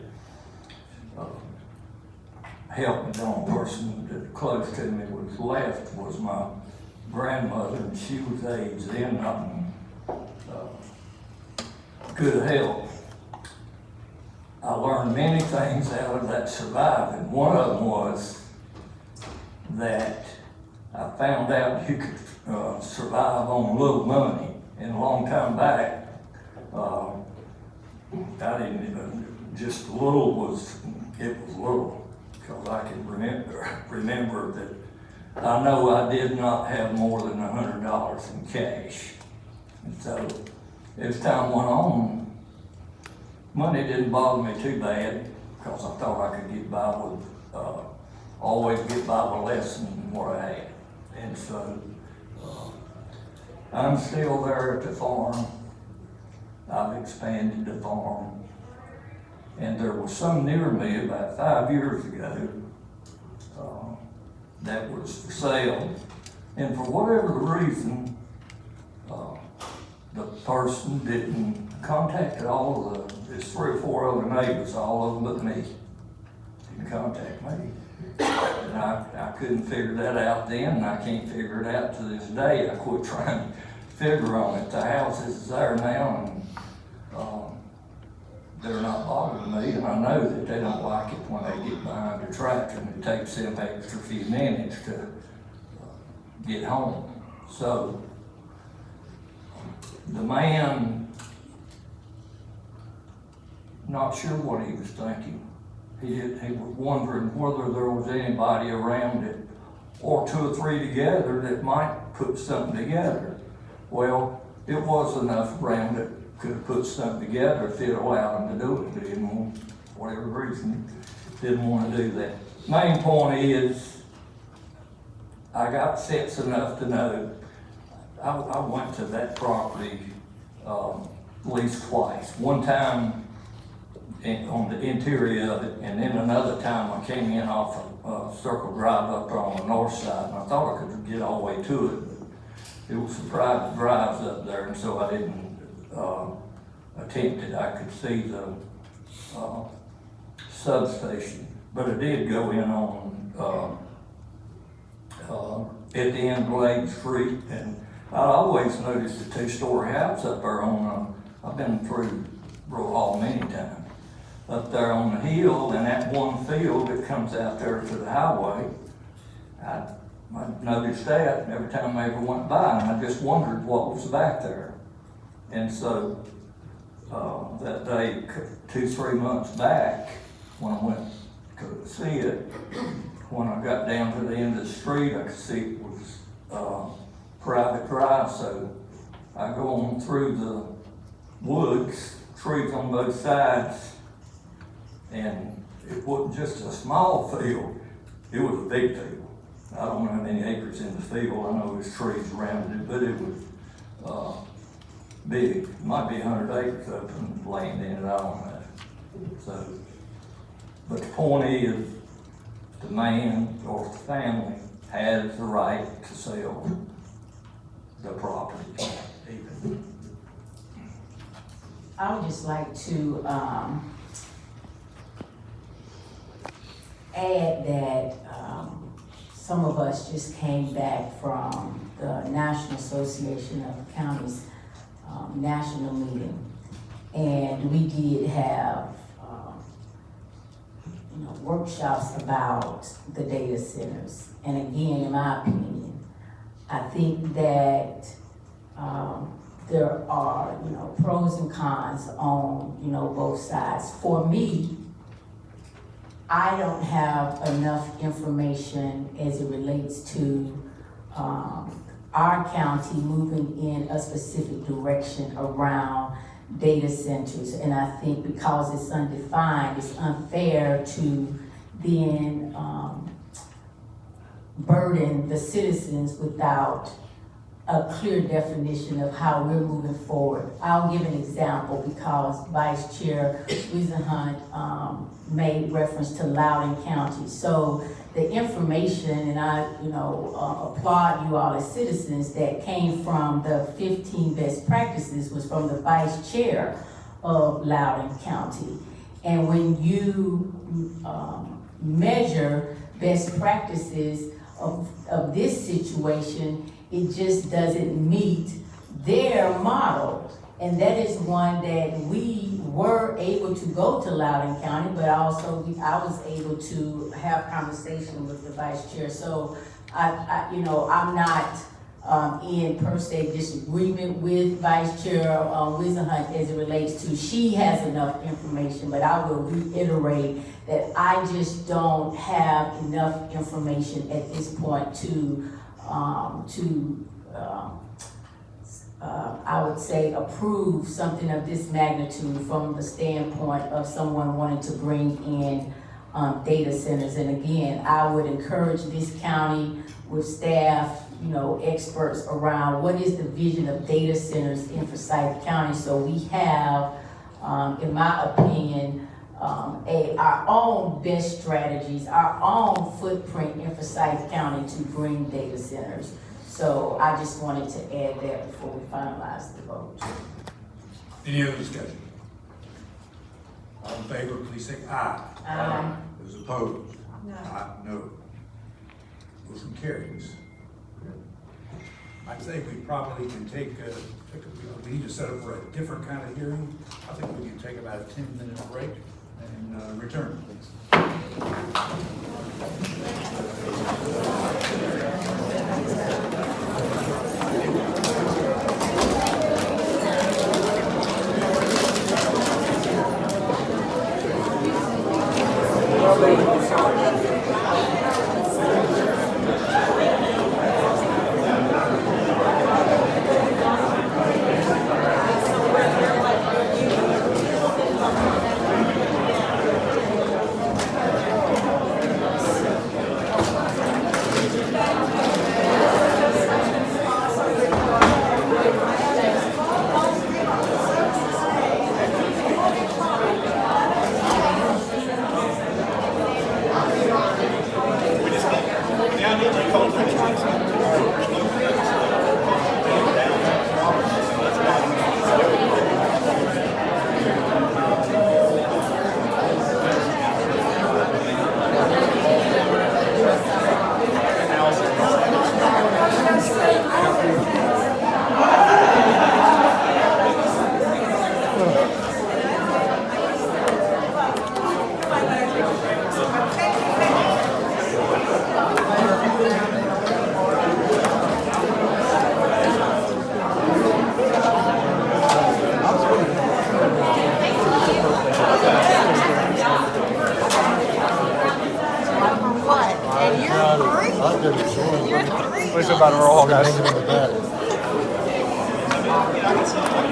help me. The only person that close to me was left was my grandmother, and she was aged then, not in good health. I learned many things out of that surviving. One of them was that I found out you could survive on little money. And a long time back, I didn't even, just little was, it was little, because I can remember that I know I did not have more than $100 in cash. And so as time went on, money didn't bother me too bad, because I thought I could get by with, always get by with less than what I had. And so I'm still there at the farm. I've expanded the farm. And there was some near me about 5 years ago that was for sale. And for whatever the reason, the person didn't contact all of there's 3 or 4 other neighbors, all of them but me, didn't contact me. And I couldn't figure that out then, and I can't figure it out to this day. I quit trying to figure on it. The house is there now, and they're not bothering me, and I know that they don't like it when they get behind the tractor and it takes them extra few minutes to get home. So the man, not sure what he was thinking. He was wondering whether there was anybody around it, or 2 or 3 together that might put something together. Well, it was enough around that could have put something together if it allowed him to do it. But he didn't want, for whatever reason, didn't want to do that. Main point is, I got sense enough to know, I went to that property, at least twice. One time on the interior of it, and then another time I came in off of Circle Drive up there on the north side, and I thought I could get all the way to it, but it was some private drives up there, and so I didn't attempt it. I could see the substation, but I did go in on at the end of Blade Street, and I always noticed a two-story house up there on, I've been through Rural Hall many times, up there on the hill, and that one field that comes out there to the highway, I noticed that every time I ever went by, and I just wondered what was back there. And so, that day, 2-3 months back, when I went to see it, when I got down to the end of the street, I could see it was private drive, so I go on through the woods, trees on both sides, and it wasn't just a small field, it was a big field. I don't know how many acres in the field, I know there's trees around it, but it was big. It might be 100 acres up and land in it, I don't know. So, but the point is, the man or the family has the right to sell the property. I would just like to add that some of us just came back from the National Association of Counties national meeting, and we did have workshops about the data centers. And again, in my opinion, I think that there are pros and cons on both sides. For me, I don't have enough information as it relates to our county moving in a specific direction around data centers. And I think because it's undefined, it's unfair to then burden the citizens without a clear definition of how we're moving forward. I'll give an example because Vice Chair Wisenhunt made reference to Loudoun County. So the information, and I applaud you all as citizens, that came from the 15 best practices was from the Vice Chair of Loudoun County. And when you measure best practices of this situation, it just doesn't meet their model. And that is one that we were able to go to Loudoun County, but also I was able to have conversation with the Vice Chair. So I'm not in per se disagreement with Vice Chair Wisenhunt as it relates to she has enough information, but I will reiterate that I just don't have enough information at this point to I would say approve something of this magnitude from the standpoint of someone wanting to bring in data centers. And again, I would encourage this county with staff, experts around what is the vision of data centers in Forsyth County, so we have, in my opinion, our own best strategies, our own footprint in Forsyth County to bring data centers. So I just wanted to add that before we finalize the vote. Any other discussion? All in favor, please say aye. Aye. Those opposed? No. Aye, no. Motion carries. I'd say we probably can we need to set up for a different kind of hearing. I think we can take about a 10-minute break and return. Yes.